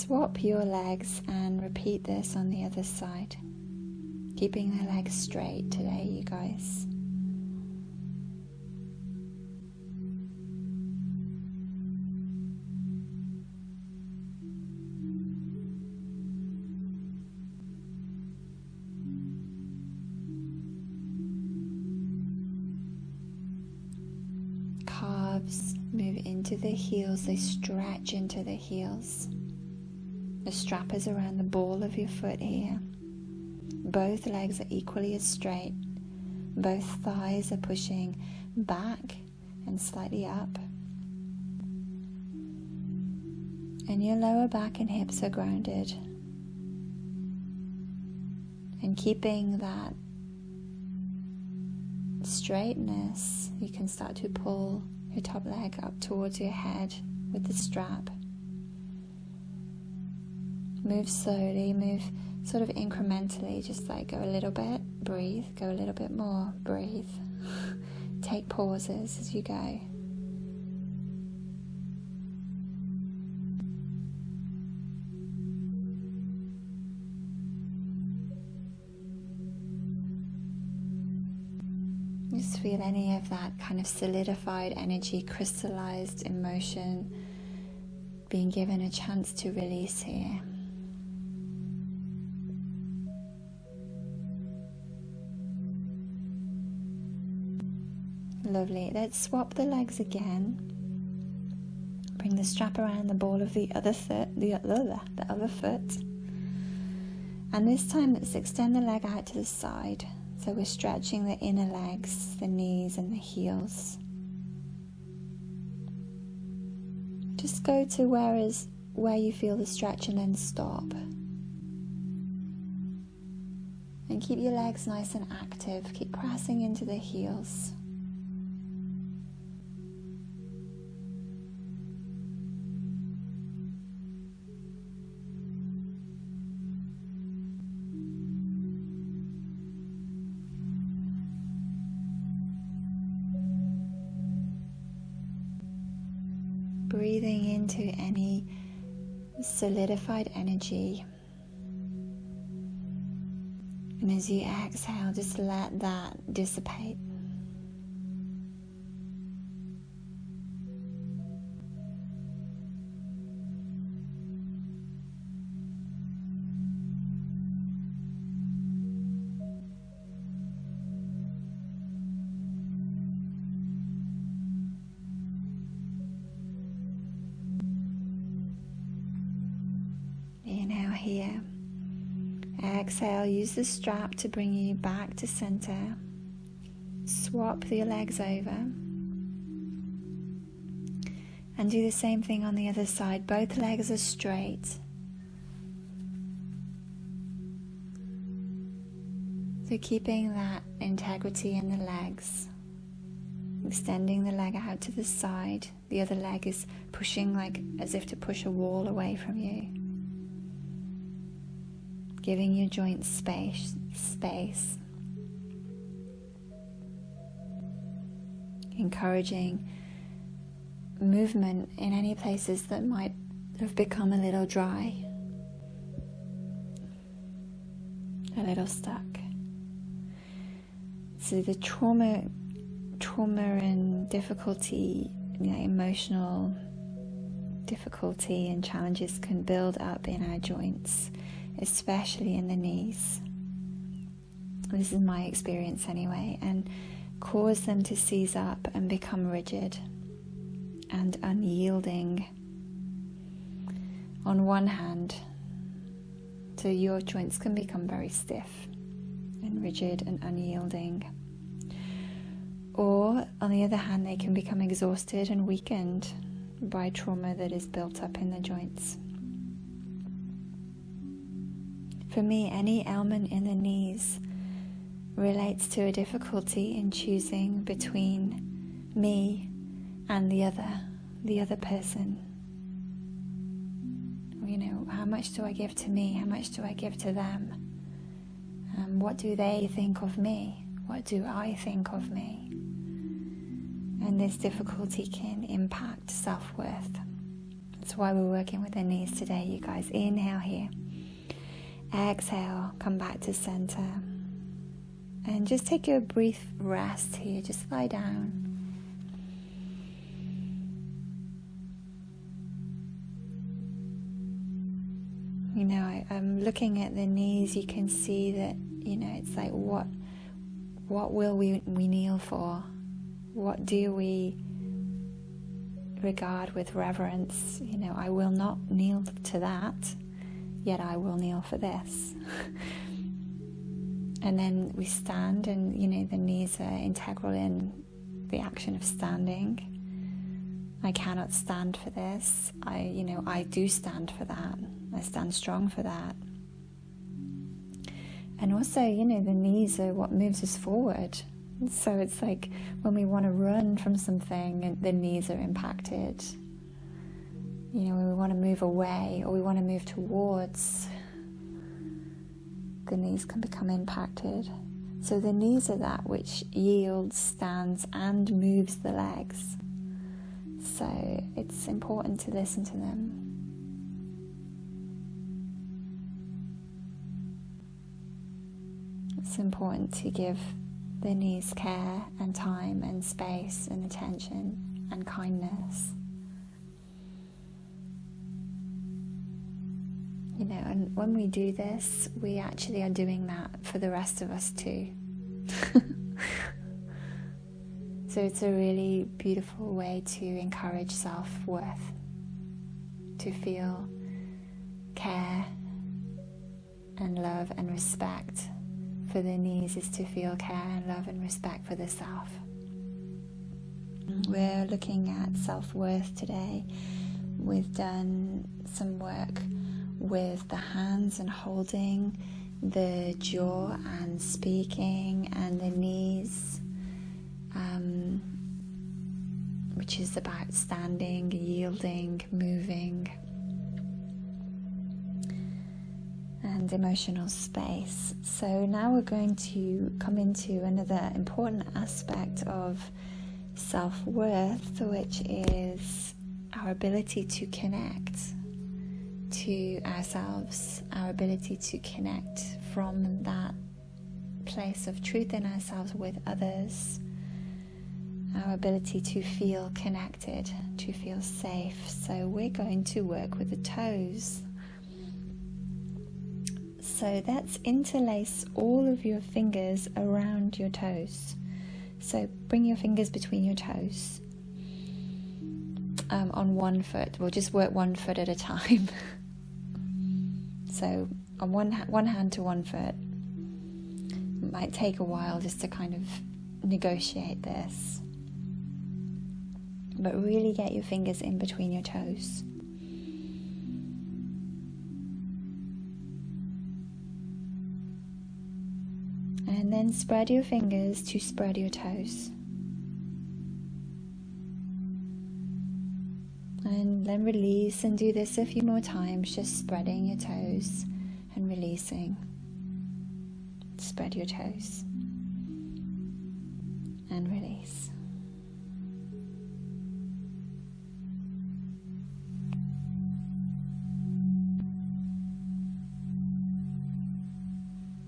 Speaker 1: swap your legs and repeat this on the other side. Keeping the legs straight today, you guys. Calves move into the heels, they stretch into the heels. The strap is around the ball of your foot here. Both legs are equally as straight. Both thighs are pushing back and slightly up. And your lower back and hips are grounded. And keeping that straightness, you can start to pull your top leg up towards your head with the strap. Move slowly, move sort of incrementally, just like go a little bit, breathe, go a little bit more, breathe. Take pauses as you go. Just feel any of that kind of solidified energy, crystallized emotion being given a chance to release here. Lovely. Let's swap the legs again. Bring the strap around the ball of the other foot, the other foot. And this time let's extend the leg out to the side. So we're stretching the inner legs, the knees and the heels. Just go to where you feel the stretch and then stop. And keep your legs nice and active. Keep pressing into the heels. Breathing into any solidified energy. And as you exhale, just let that dissipate. Inhale here. Exhale, use the strap to bring you back to center. Swap your legs over. And do the same thing on the other side. Both legs are straight. So keeping that integrity in the legs. Extending the leg out to the side. The other leg is pushing like as if to push a wall away from you. Giving your joints space. Encouraging movement in any places that might have become a little dry, a little stuck. So the trauma and difficulty, emotional difficulty and challenges can build up in our joints, especially in the knees. This is my experience anyway, and cause them to seize up and become rigid and unyielding on one hand. So your joints can become very stiff and rigid and unyielding. Or on the other hand, they can become exhausted and weakened by trauma that is built up in the joints. For me, any ailment in the knees relates to a difficulty in choosing between me and the other person. How much do I give to me? How much do I give to them? What do they think of me? What do I think of me? And this difficulty can impact self-worth. That's why we're working with the knees today, you guys. Inhale here. Exhale, come back to center. And just take a brief rest here. Just lie down. You know, I'm looking at the knees. You can see that, you know, it's like what will we kneel for? What do we regard with reverence? You know, I will not kneel to that, yet I will kneel for this. And then we stand, and, you know, the knees are integral in the action of standing. I cannot stand for this. I do stand for that. I stand strong for that. And also, you know, the knees are what moves us forward. So it's like when we want to run from something, the knees are impacted. You know, when we want to move away or we want to move towards, the knees can become impacted. So the knees are that which yields, stands, and moves the legs. So it's important to listen to them. It's important to give the knees care and time and space and attention and kindness. You know, and when we do this, we actually are doing that for the rest of us too. So it's a really beautiful way to encourage self-worth, to feel care and love and respect for the knees is to feel care and love and respect for the self. We're looking at self-worth today. We've done some work with the hands and holding, the jaw and speaking, and the knees, which is about standing, yielding, moving, and emotional space. So now we're going to come into another important aspect of self-worth, which is our ability to connect to ourselves, our ability to connect from that place of truth in ourselves with others, our ability to feel connected, to feel safe. So we're going to work with the toes. So let's interlace all of your fingers around your toes. So bring your fingers between your toes. On one foot, we'll just work one foot at a time. So on one hand to one foot. It might take a while just to kind of negotiate this. But really get your fingers in between your toes. And then spread your fingers to spread your toes. And then release, and do this a few more times, just spreading your toes and releasing. Spread your toes and release.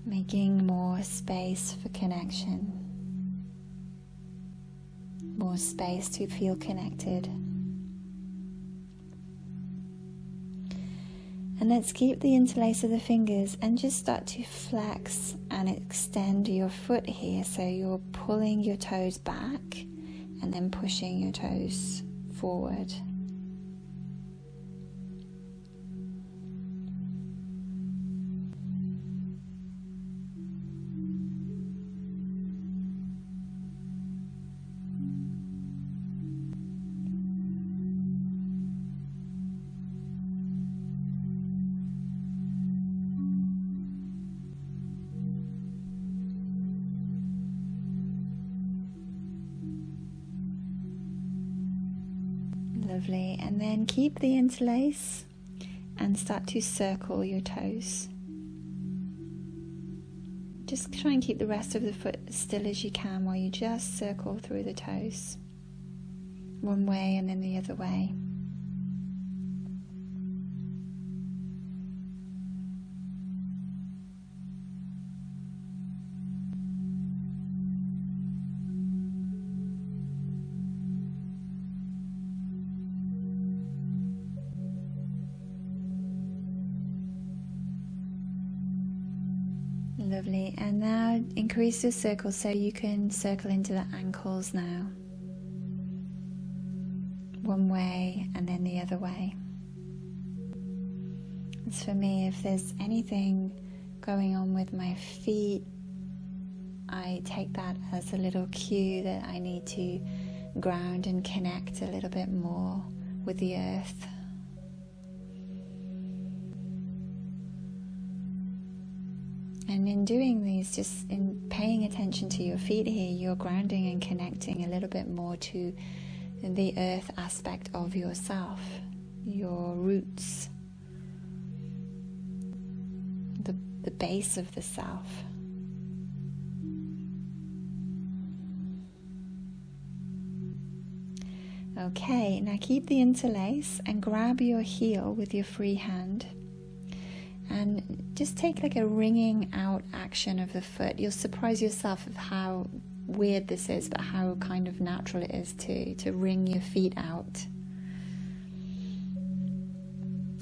Speaker 1: Making more space for connection, more space to feel connected. And let's keep the interlace of the fingers and just start to flex and extend your foot here. So you're pulling your toes back and then pushing your toes forward. Lovely, and then keep the interlace and start to circle your toes. Just try and keep the rest of the foot as still as you can while you just circle through the toes. One way and then the other way. Lovely. And now increase your circle so you can circle into the ankles now. One way and then the other way. As for me, if there's anything going on with my feet, I take that as a little cue that I need to ground and connect a little bit more with the earth. And in doing these, just in paying attention to your feet here, you're grounding and connecting a little bit more to the earth aspect of yourself, your roots, the base of the self. Okay, now keep the interlace and grab your heel with your free hand and just take like a wringing out action of the foot. You'll surprise yourself of how weird this is, but how kind of natural it is to wring your feet out.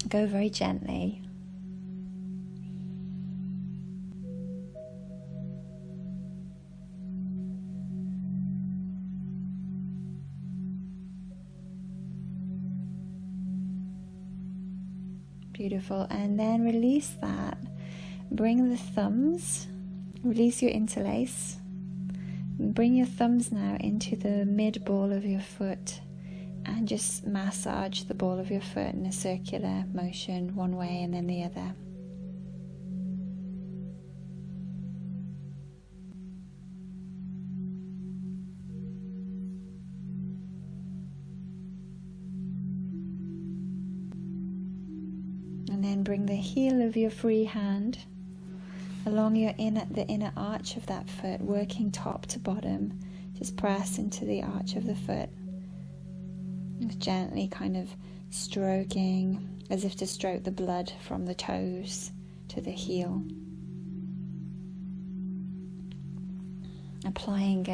Speaker 1: Go very gently. Beautiful. And then release that. Bring the thumbs, release your interlace. Bring your thumbs now into the mid ball of your foot and just massage the ball of your foot in a circular motion, one way and then the other. And then bring the heel of your free hand along the inner arch of that foot, working top to bottom. Just press into the arch of the foot. Just gently kind of stroking, as if to stroke the blood from the toes to the heel. Applying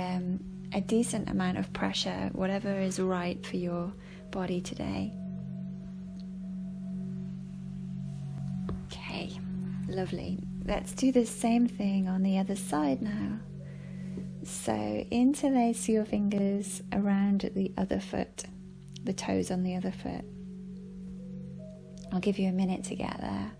Speaker 1: a decent amount of pressure, whatever is right for your body today. Okay, lovely. Let's do the same thing on the other side now. So interlace your fingers around the other foot, the toes on the other foot. I'll give you a minute to get there.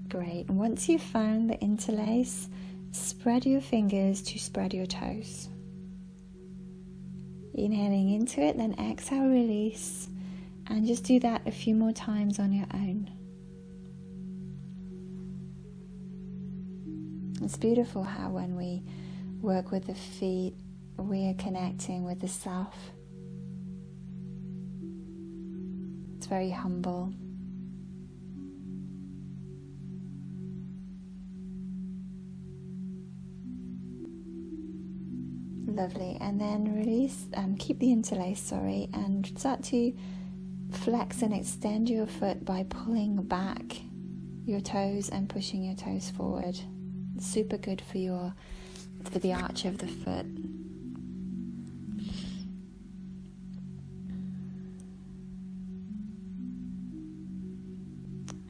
Speaker 1: Great. And once you've found the interlace, spread your fingers to spread your toes. Inhaling into it, then exhale, release. And just do that a few more times on your own. It's beautiful how when we work with the feet, we are connecting with the self. It's very humble. Lovely. And then release, keep the interlace, and start to flex and extend your foot by pulling back your toes and pushing your toes forward. It's super good for the arch of the foot.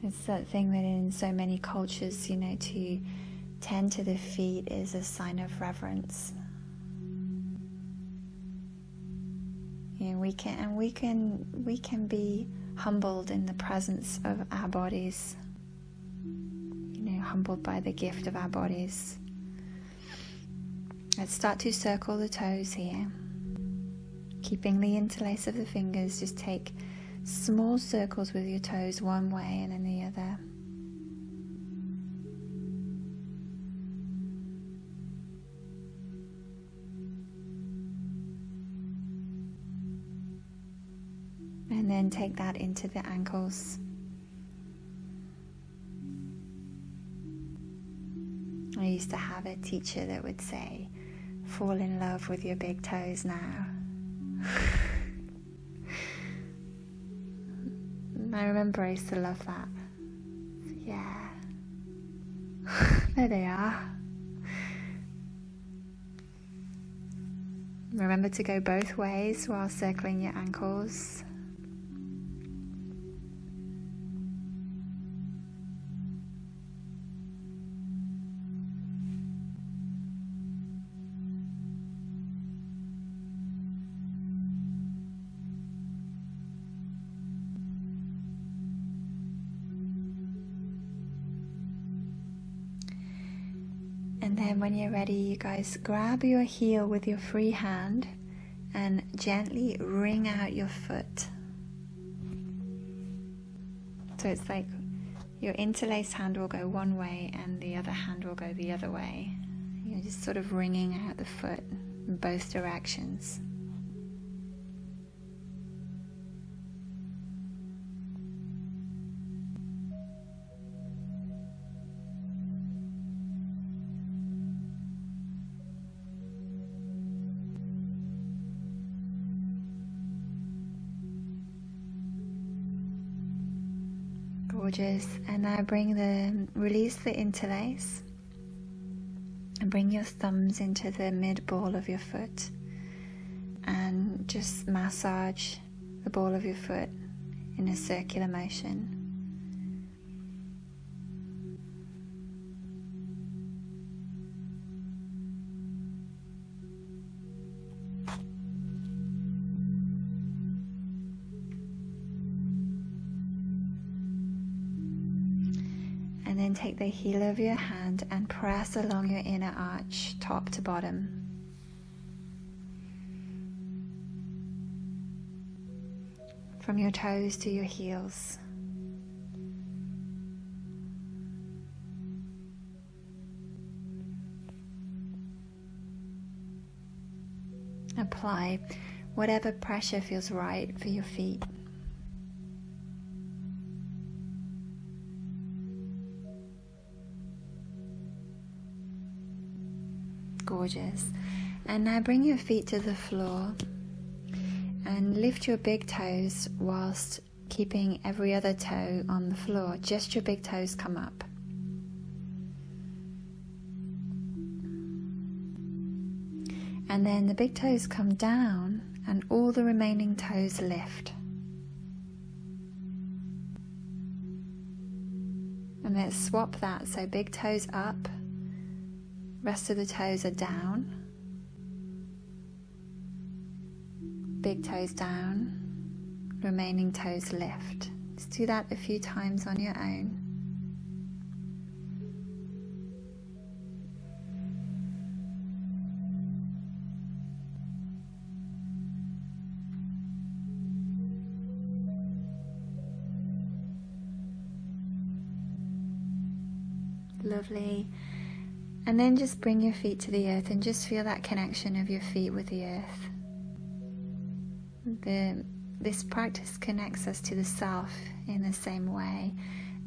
Speaker 1: It's that thing that in so many cultures, to tend to the feet is a sign of reverence. We can be humbled in the presence of our bodies. Humbled by the gift of our bodies. Let's start to circle the toes here. Keeping the interlace of the fingers, just take small circles with your toes one way and then the other. And then take that into the ankles. I used to have a teacher that would say, fall in love with your big toes now. I remember I used to love that. Yeah. There they are. Remember to go both ways while circling your ankles. And then when you're ready, you guys grab your heel with your free hand and gently wring out your foot. So it's like your interlaced hand will go one way and the other hand will go the other way. You're just sort of wringing out the foot in both directions. Gorgeous. And now release the interlace and bring your thumbs into the mid ball of your foot and just massage the ball of your foot in a circular motion. And then take the heel of your hand and press along your inner arch, top to bottom. From your toes to your heels. Apply whatever pressure feels right for your feet. Gorgeous. And now bring your feet to the floor and lift your big toes whilst keeping every other toe on the floor. Just your big toes come up. And then the big toes come down and all the remaining toes lift. And let's swap that. So big toes up. Rest of the toes are down. Big toes down. Remaining toes lift. Let's do that a few times on your own. Lovely. And then just bring your feet to the earth and just feel that connection of your feet with the earth. This practice connects us to the self in the same way,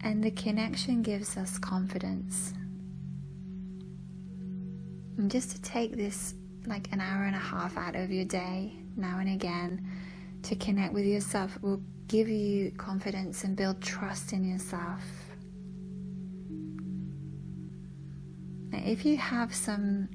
Speaker 1: and the connection gives us confidence. And just to take this like an hour and a half out of your day now and again to connect with yourself will give you confidence and build trust in yourself. If you have some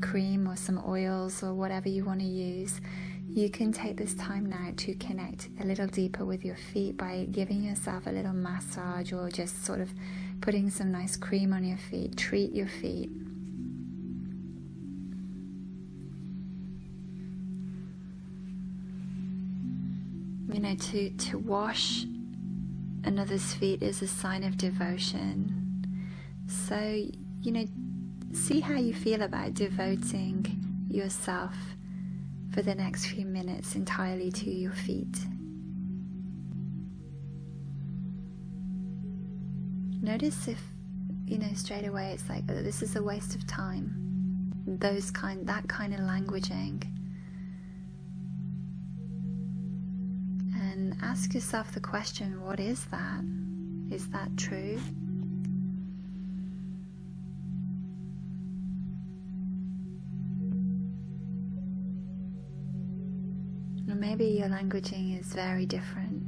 Speaker 1: cream or some oils or whatever you want to use, you can take this time now to connect a little deeper with your feet by giving yourself a little massage or just sort of putting some nice cream on your feet. Treat your feet. You know, to wash another's feet is a sign of devotion. So, you know, see how you feel about devoting yourself for the next few minutes entirely to your feet. Notice if, you know, straight away it's like, oh, this is a waste of time. That kind of languaging. And ask yourself the question, what is that? Is that true? Or maybe your languaging is very different.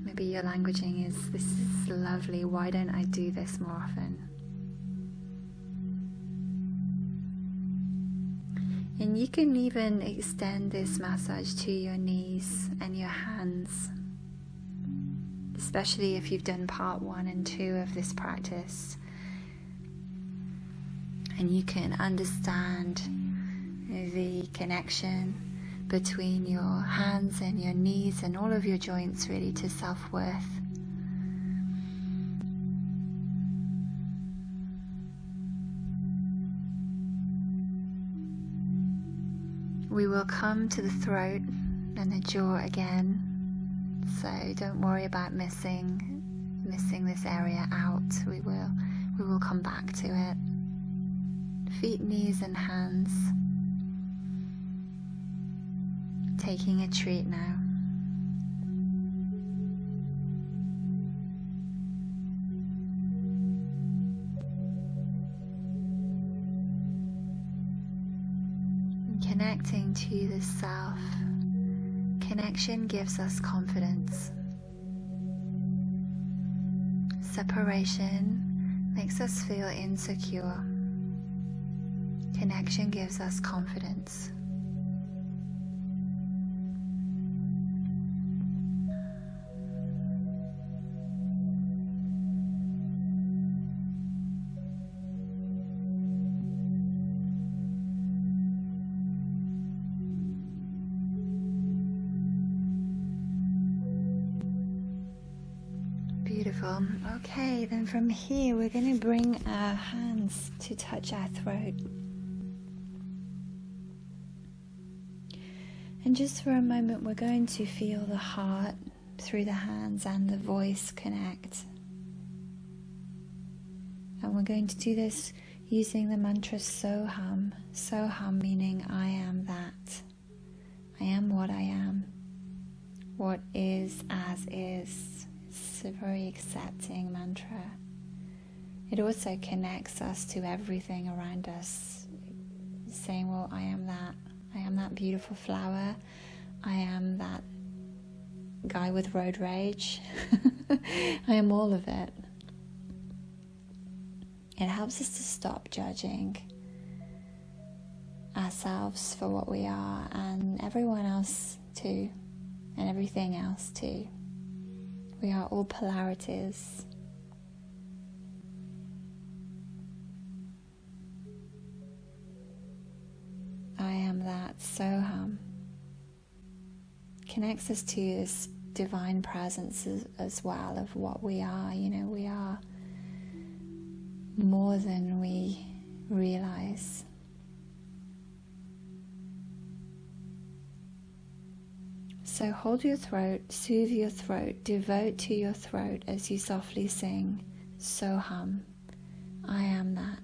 Speaker 1: Maybe your languaging is, this is lovely, why don't I do this more often? And you can even extend this massage to your knees and your hands, especially if you've done part 1 and 2 of this practice. And you can understand the connection between your hands and your knees and all of your joints really to self-worth. We will come to the throat and the jaw again, so don't worry about missing this area out. We will come back to it. Feet, knees and hands. Taking a treat now. Connecting to the self. Connection gives us confidence. Separation makes us feel insecure. Connection gives us confidence. Beautiful. Okay, then from here we're going to bring our hands to touch our throat. And just for a moment we're going to feel the heart through the hands and the voice connect. And we're going to do this using the mantra Soham. Soham meaning I am that. I am what I am. What is as is. It's a very accepting mantra. It also connects us to everything around us. Saying, well, I am that. I am that beautiful flower. I am that guy with road rage. I am all of it. It helps us to stop judging ourselves for what we are and everyone else too, and everything else too. We are all polarities. I am that Soham. Connects us to this divine presence as well of what we are. You know, we are more than we realize. So hold your throat, soothe your throat, devote to your throat as you softly sing Soham. I am that.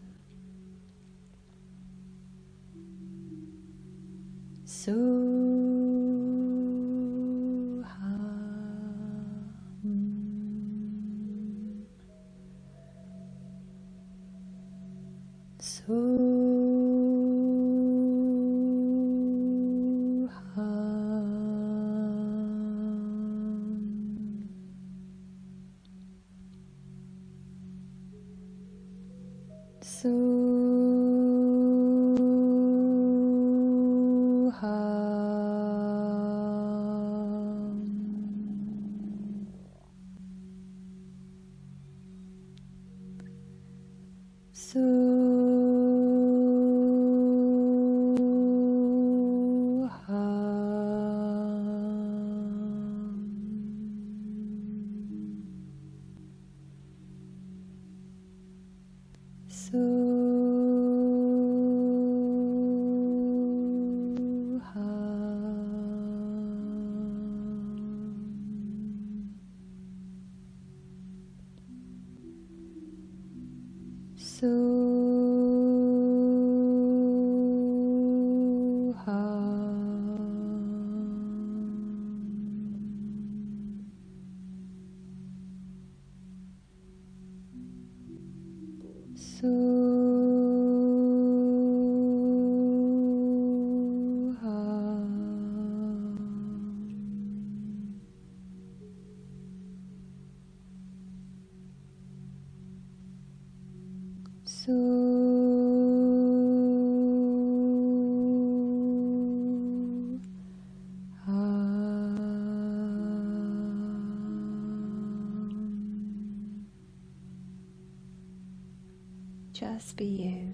Speaker 1: Just be you.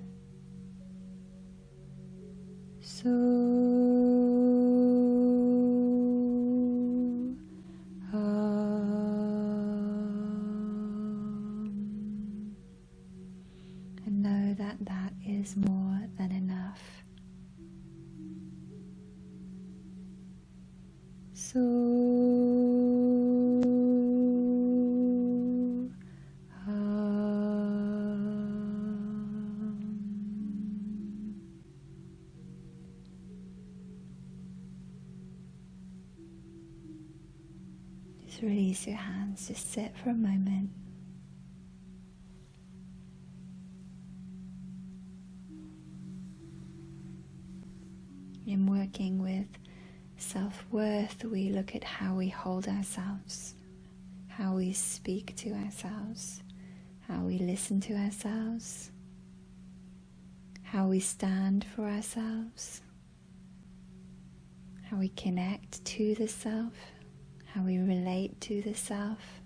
Speaker 1: And know that that is more than enough. So just release your hands, just sit for a moment. In working with self-worth, we look at how we hold ourselves, how we speak to ourselves, how we listen to ourselves, how we stand for ourselves, how we connect to the self, how we relate to the self.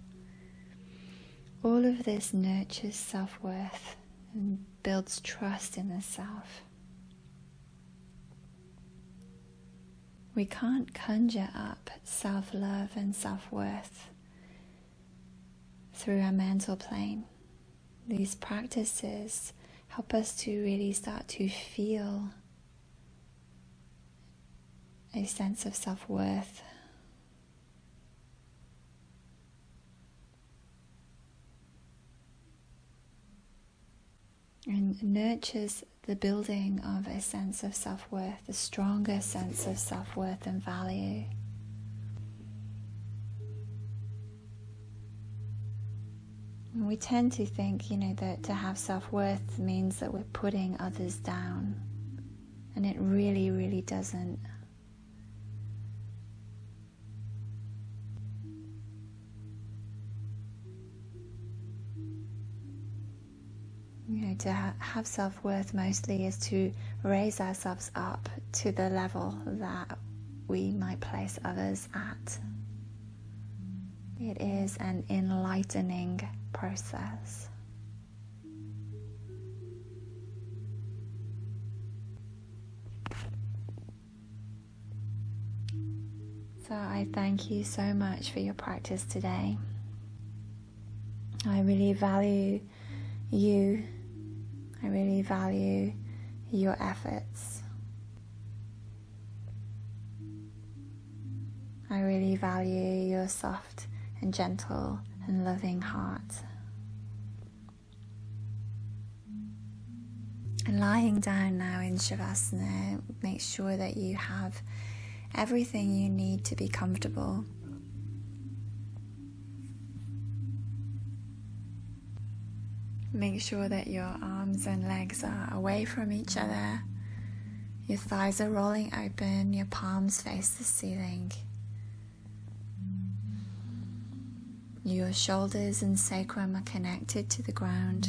Speaker 1: All of this nurtures self-worth and builds trust in the self. We can't conjure up self-love and self-worth through our mental plane. These practices help us to really start to feel a sense of self-worth. And nurtures the building of a sense of self-worth, a stronger sense of self-worth and value. And we tend to think, that to have self-worth means that we're putting others down. And it really, really doesn't. To have self-worth mostly is to raise ourselves up to the level that we might place others at. It is an enlightening process. So I thank you so much for your practice today. I really value you. I really value your efforts. I really value your soft and gentle and loving heart. And lying down now in Shavasana, make sure that you have everything you need to be comfortable. Make sure that your arms and legs are away from each other. Your thighs are rolling open, your palms face the ceiling. Your shoulders and sacrum are connected to the ground.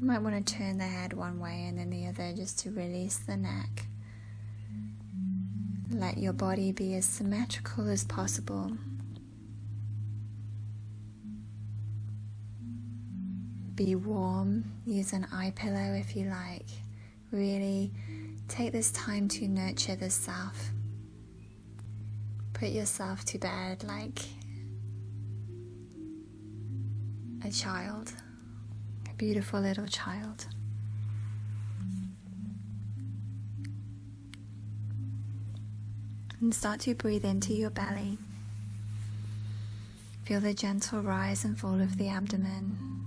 Speaker 1: You might want to turn the head one way and then the other just to release the neck. Let your body be as symmetrical as possible. Be warm, use an eye pillow if you like. Really take this time to nurture the self. Put yourself to bed like a child, a beautiful little child. And start to breathe into your belly. Feel the gentle rise and fall of the abdomen.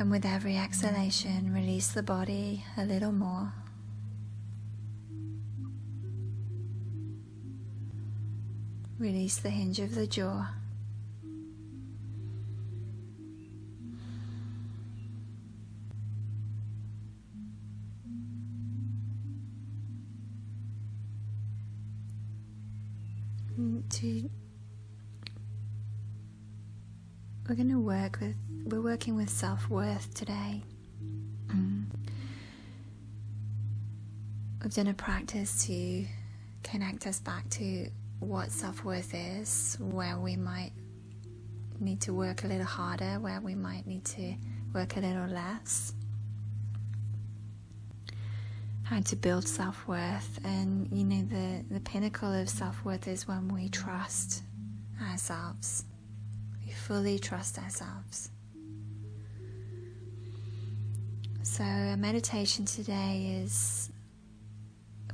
Speaker 1: And with every exhalation, release the body a little more. Release the hinge of the jaw. We're working with self-worth today. We've done a practice to connect us back to what self-worth is, where we might need to work a little harder, where we might need to work a little less. How to build self-worth, and the pinnacle of self-worth is when we trust ourselves. We fully trust ourselves. So our meditation today is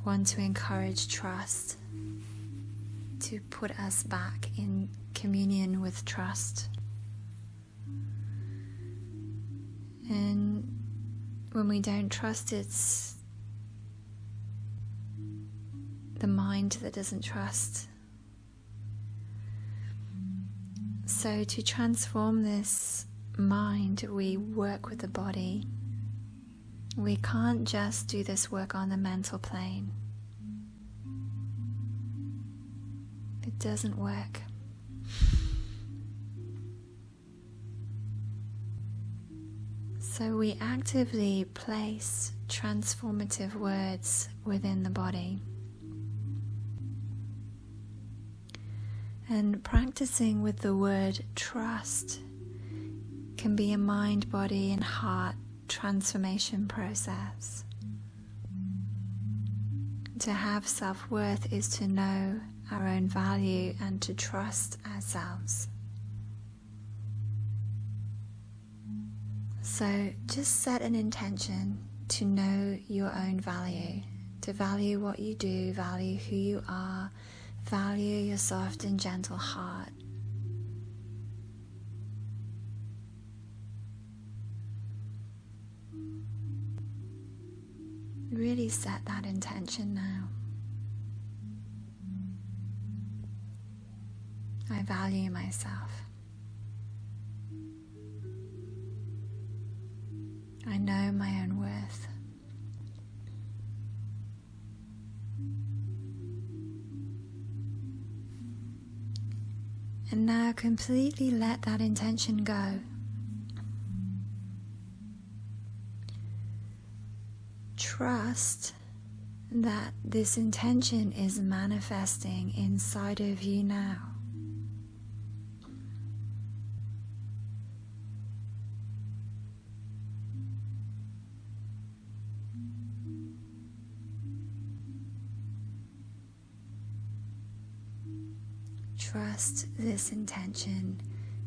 Speaker 1: want to encourage trust, to put us back in communion with trust. And when we don't trust, it's the mind that doesn't trust. So to transform this mind, we work with the body. We can't just do this work on the mental plane. It doesn't work. So we actively place transformative words within the body. And practicing with the word trust can be a mind, body, and heart transformation process. To have self-worth is to know our own value and to trust ourselves. So just set an intention to know your own value, to value what you do, value who you are, value your soft and gentle heart. Really set that intention now. I value myself. I know my own worth. And now completely let that intention go. Trust that this intention is manifesting inside of you now. Trust this intention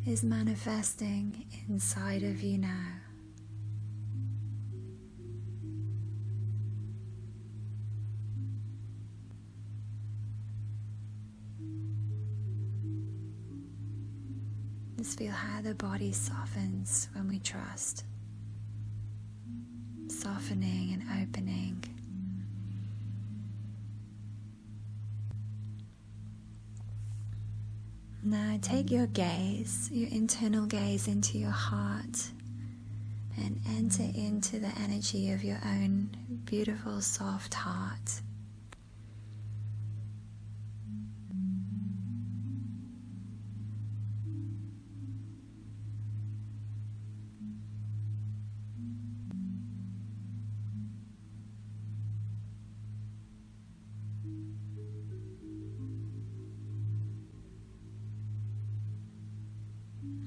Speaker 1: is manifesting inside of you now. Just feel how the body softens when we trust. Softening and opening. Now take your gaze, your internal gaze into your heart and enter into the energy of your own beautiful soft heart.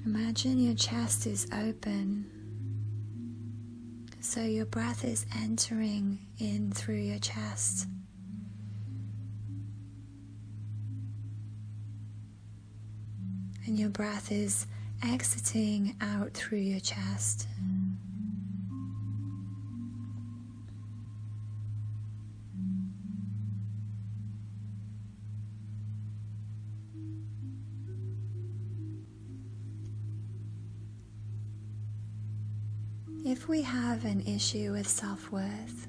Speaker 1: Imagine your chest is open, so your breath is entering in through your chest. And your breath is exiting out through your chest. If we have an issue with self-worth,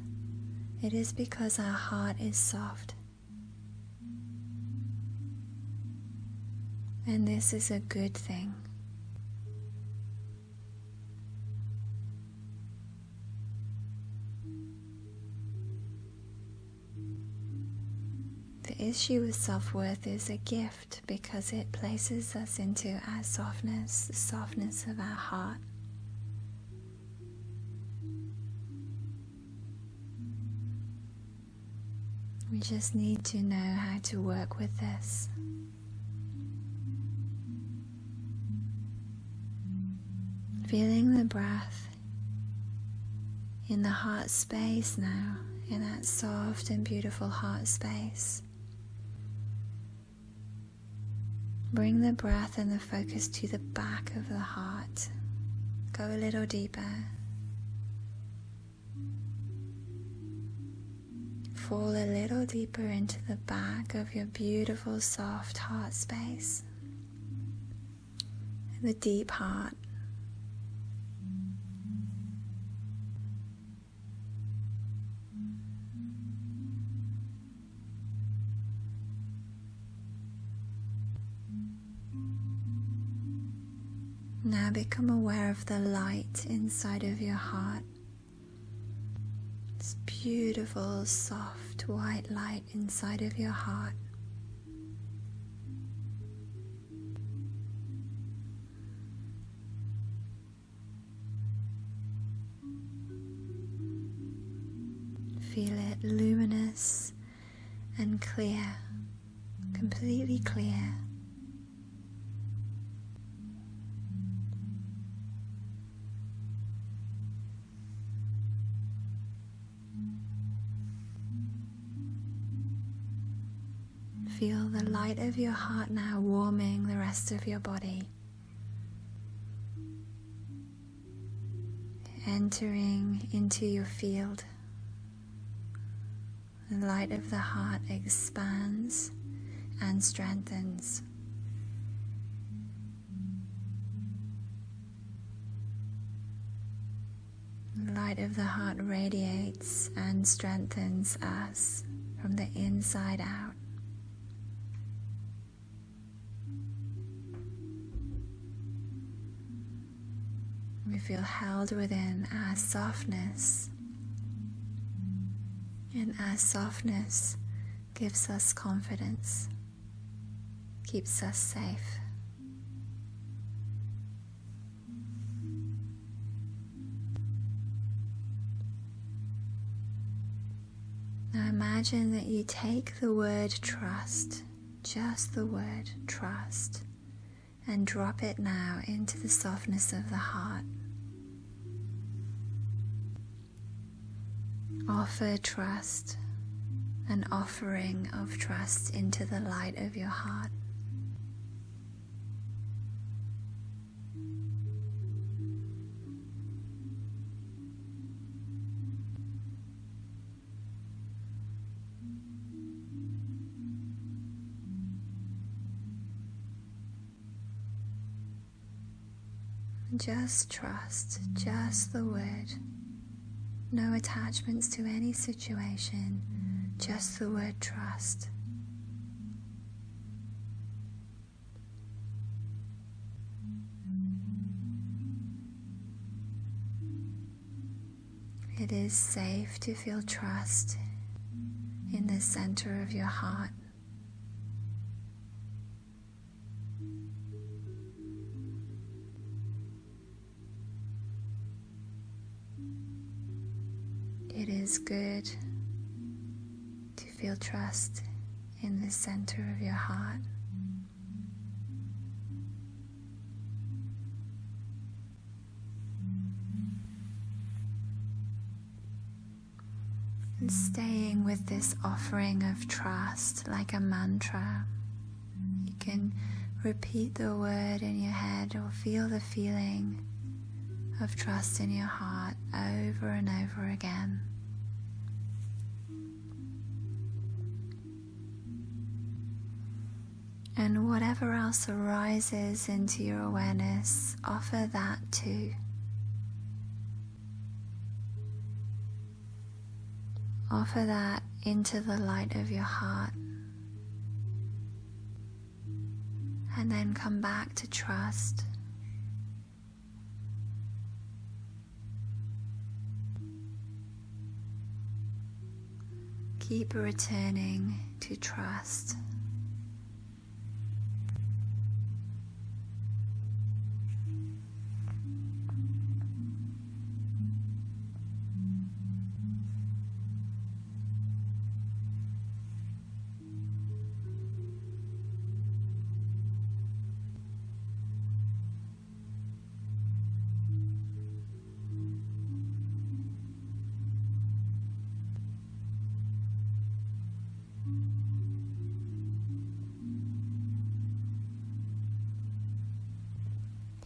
Speaker 1: it is because our heart is soft. And this is a good thing. The issue with self-worth is a gift because it places us into our softness, the softness of our heart. We just need to know how to work with this. Feeling the breath in the heart space now, in that soft and beautiful heart space. Bring the breath and the focus to the back of the heart. Go a little deeper. fall a little deeper into the back of your beautiful soft heart space, the deep heart. Now become aware of the light inside of your heart. This beautiful, soft, white light inside of your heart. Feel it luminous and clear, completely clear. Feel the light of your heart now warming the rest of your body, entering into your field. The light of the heart expands and strengthens. The light of the heart radiates and strengthens us from the inside out. We feel held within our softness, and our softness gives us confidence, keeps us safe. Now imagine that you take the word trust, just the word trust, and drop it now into the softness of the heart. Offer trust, an offering of trust into the light of your heart. Just trust, just the word. No attachments to any situation, just the word trust. It is safe to feel trust in the center of your heart. It is good to feel trust in the center of your heart. And staying with this offering of trust like a mantra, you can repeat the word in your head or feel the feeling of trust in your heart over and over again. And whatever else arises into your awareness, offer that too. Offer that into the light of your heart. And then come back to trust. Keep returning to trust.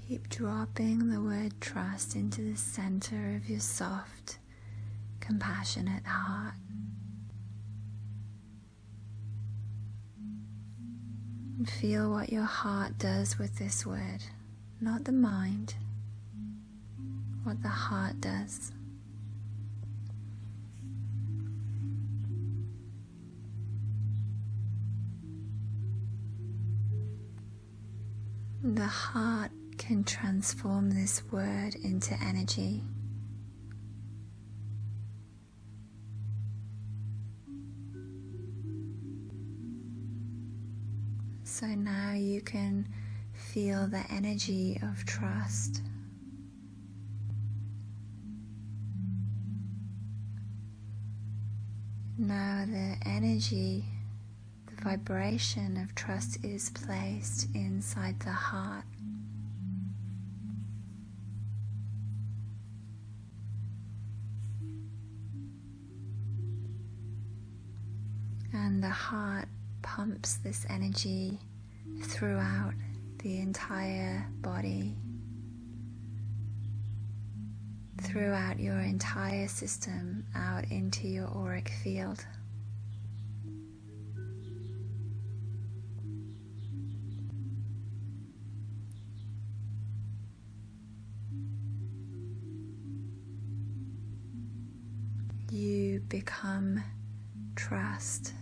Speaker 1: Keep dropping the word trust into the center of your soft, compassionate heart. And feel what your heart does with this word, not the mind, what the heart does. The heart can transform this word into energy. So now you can feel the energy of trust. Now the energy, the vibration of trust is placed inside the heart. And the heart pumps this energy throughout the entire body, throughout your entire system, out into your auric field. You become trust.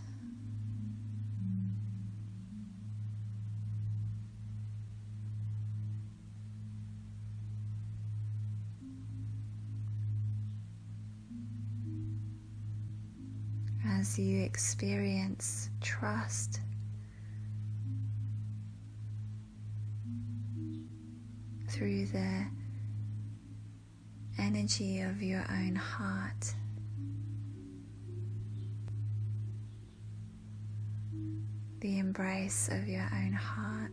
Speaker 1: As you experience trust, through the energy of your own heart, the embrace of your own heart,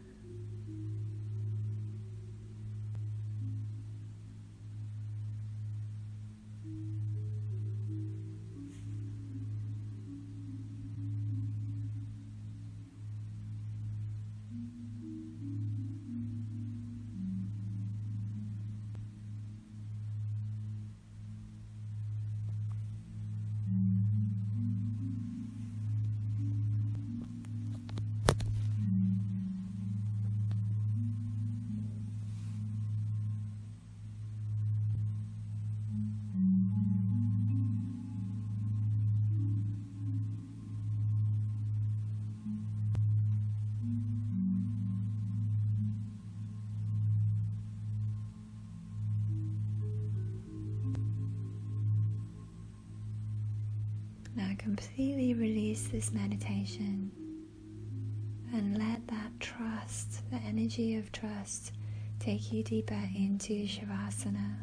Speaker 1: now completely release this meditation and let that trust, the energy of trust, take you deeper into Shavasana.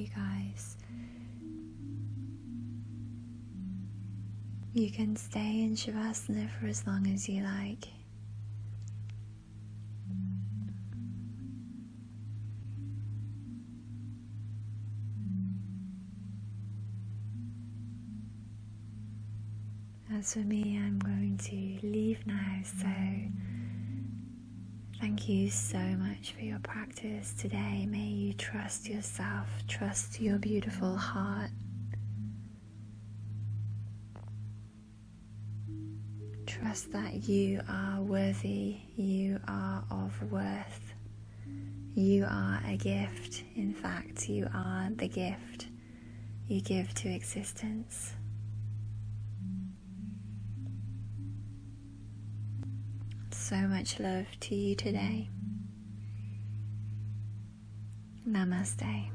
Speaker 1: you guys. You can stay in Shavasana for as long as you like. As for me, I'm going to leave now, so thank you so much for your practice today. May you trust yourself, trust your beautiful heart. Trust that you are worthy, you are of worth, you are a gift. In fact, you are the gift you give to existence. So much love to you today. Namaste.